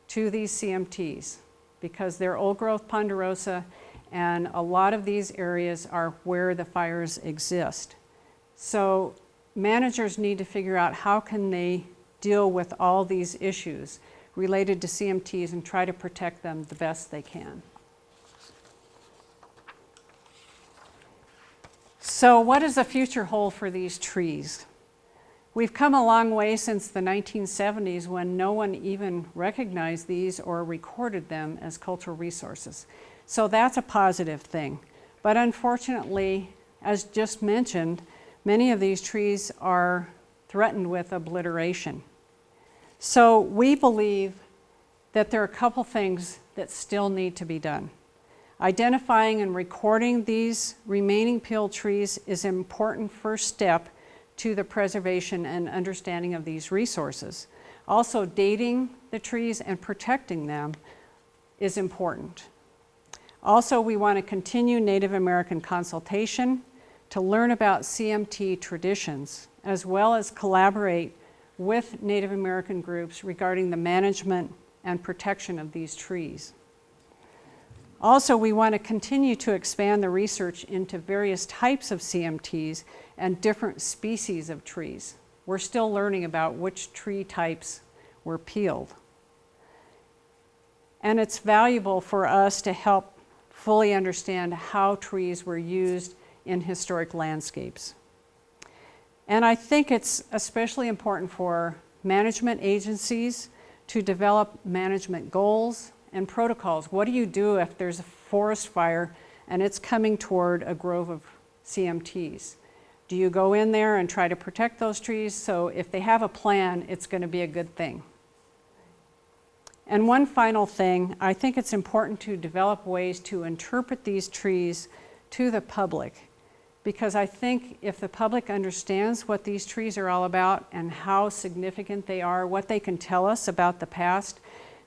to these CMTs because they're old growth ponderosa, and a lot of these areas are where the fires exist. So managers need to figure out how can they deal with all these issues related to CMTs and try to protect them the best they can. So what does the future hold for these trees? We've come a long way since the 1970s when no one even recognized these or recorded them as cultural resources. So that's a positive thing. But unfortunately, as just mentioned, many of these trees are threatened with obliteration. So we believe that there are a couple things that still need to be done. Identifying and recording these remaining peeled trees is an important first step to the preservation and understanding of these resources. Also, dating the trees and protecting them is important. Also, we want to continue Native American consultation to learn about CMT traditions, as well as collaborate with Native American groups regarding the management and protection of these trees. Also, we want to continue to expand the research into various types of CMTs and different species of trees. We're still learning about which tree types were peeled. And it's valuable for us to help fully understand how trees were used in historic landscapes. And I think it's especially important for management agencies to develop management goals and protocols. What do you do if there's a forest fire and it's coming toward a grove of CMTs? Do you go in there and try to protect those trees? So if they have a plan, it's going to be a good thing. And one final thing, I think it's important to develop ways to interpret these trees to the public, because I think if the public understands what these trees are all about and how significant they are, what they can tell us about the past,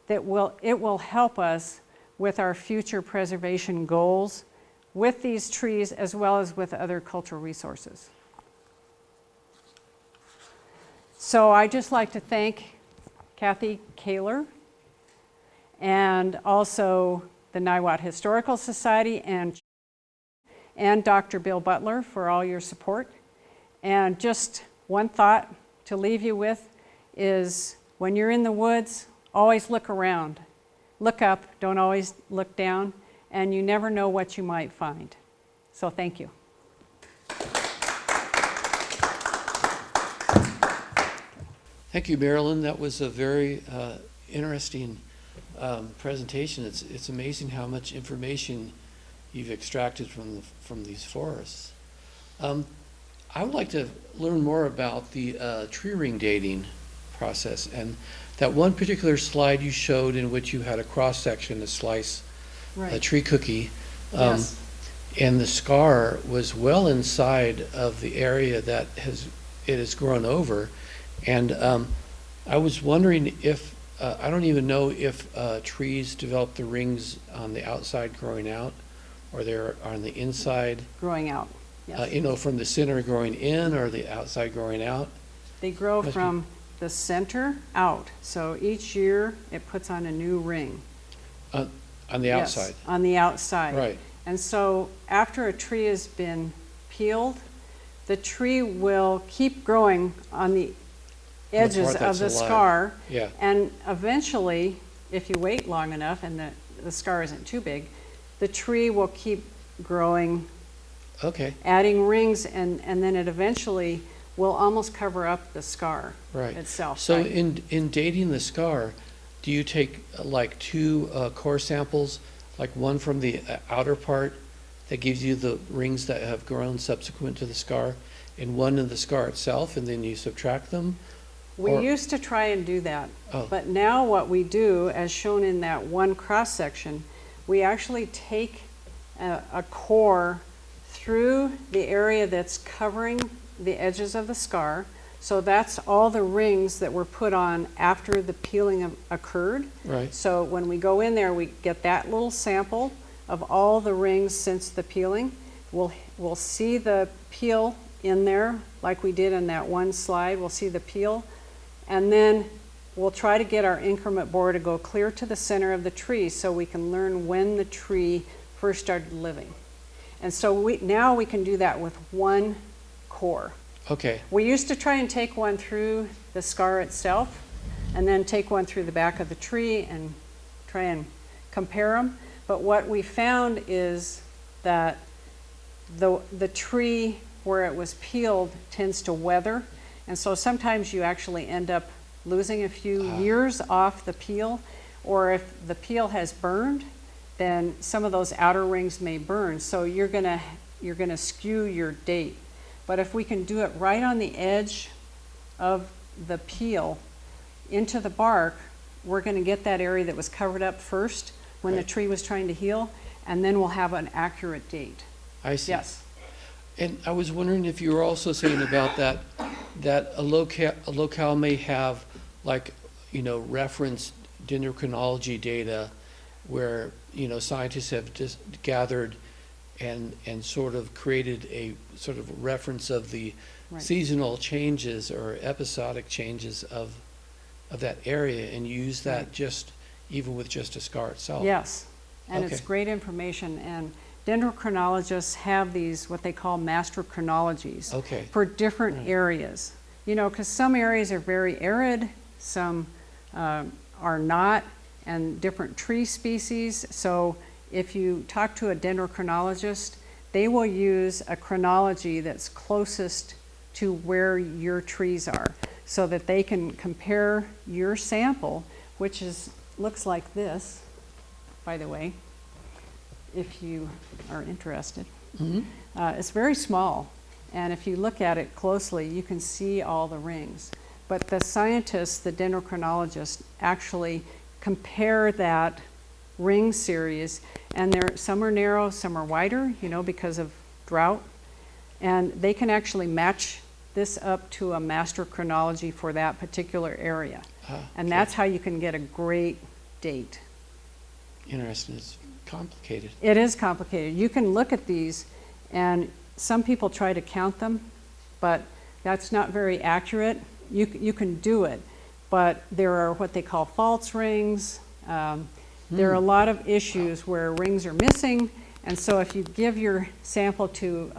it will help us with our future preservation goals with these trees as well as with other cultural resources. So I'd just like to thank Kathy Kaler and also the Niwot Historical Society and Dr. Bill Butler for all your support. And just one thought to leave you with is when you're in the woods, always look around. Look up, don't always look down, and you never know what you might find. So thank you. Thank you, Marilyn. That was a very interesting presentation. It's amazing how much information you've extracted from these forests. I would like to learn more about the tree ring dating process, and that one particular slide you showed in which you had a cross section, a slice, a Right. tree cookie, Yes. and the scar was well inside of the area that it has grown over, and I was wondering if I don't even know if trees develop the rings on the outside growing out, or they're on the inside. Growing out. Yes. You know, from the center growing in or the outside growing out? They grow Must be- from the center out. So each year it puts on a new ring. On the Yes, outside? on the outside. Right. And so after a tree has been peeled, the tree will keep growing on the edges part of that's the alive. scar. Yeah. And eventually, if you wait long enough and the scar isn't too big, the tree will keep growing, Okay, adding rings, and then it eventually will almost cover up the scar right. itself. So right? in dating the scar, do you take like two core samples, like one from the outer part that gives you the rings that have grown subsequent to the scar, and one in the scar itself, and then you subtract them? We or- used to try and do that, Oh. but now what we do, as shown in that one cross section, we actually take a core through the area that's covering the edges of the scar. So that's all the rings that were put on after the peeling occurred. Right. So when we go in there, we get that little sample of all the rings since the peeling. We'll see the peel in there, like we did in that one slide. We'll see the peel. And then we'll try to get our increment bore to go clear to the center of the tree so we can learn when the tree first started living. And so now we can do that with one core. Okay, We used to try and take one through the scar itself and then take one through the back of the tree and try and compare them. But what we found is that the tree where it was peeled tends to weather. And so sometimes you actually end up losing a few years off the peel, or if the peel has burned, then some of those outer rings may burn. So you're gonna skew your date. But if we can do it right on the edge of the peel into the bark, we're gonna get that area that was covered up first when the Right. tree was trying to heal, and then we'll have an accurate date. I see. Yes. And I was wondering if you were also saying about that a locale may have, like, you know, referenced dendrochronology data where, you know, scientists have just gathered and sort of created a sort of reference of the Right. seasonal changes or episodic changes of that area, and use that Right. just, even with just a scar itself. Yes, and it's Okay. great information. And dendrochronologists have these, what they call master chronologies. Okay. For different areas. You know, because some areas are very arid, some are not, and different tree species. So if you talk to a dendrochronologist, they will use a chronology that's closest to where your trees are, so that they can compare your sample, which looks like this, by the way, if you are interested. Mhm. It's very small, and if you look at it closely, you can see all the rings. But the scientists, the dendrochronologists, actually compare that ring series, and some are narrow, some are wider, you know, because of drought, and they can actually match this up to a master chronology for that particular area. And Okay. that's how you can get a great date. Interesting. It's complicated. It is complicated. You can look at these, and some people try to count them, but that's not very accurate. You can do it, but there are what they call false rings. There are a lot of issues where rings are missing, and so if you give your sample to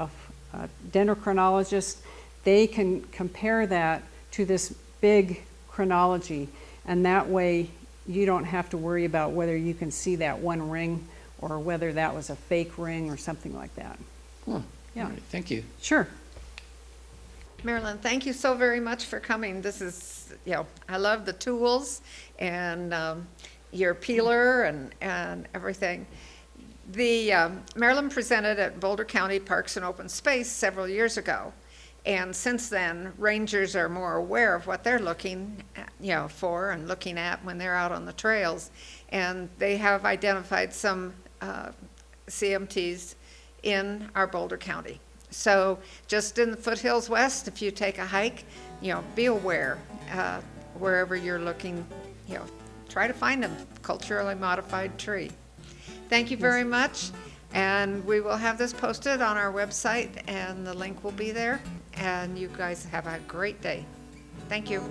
a dendrochronologist, they can compare that to this big chronology, and that way you don't have to worry about whether you can see that one ring or whether that was a fake ring or something like that. Huh. Yeah. All right. Thank you. Sure. Marilyn, thank you so very much for coming. This is, I love the tools and your peeler and everything. Marilyn presented at Boulder County Parks and Open Space several years ago. And since then, rangers are more aware of what they're looking for and looking at when they're out on the trails. And they have identified some CMTs in our Boulder County. So just in the foothills west, if you take a hike, be aware wherever you're looking, try to find a culturally modified tree. Thank you very much. And we will have this posted on our website and the link will be there. And you guys have a great day. Thank you.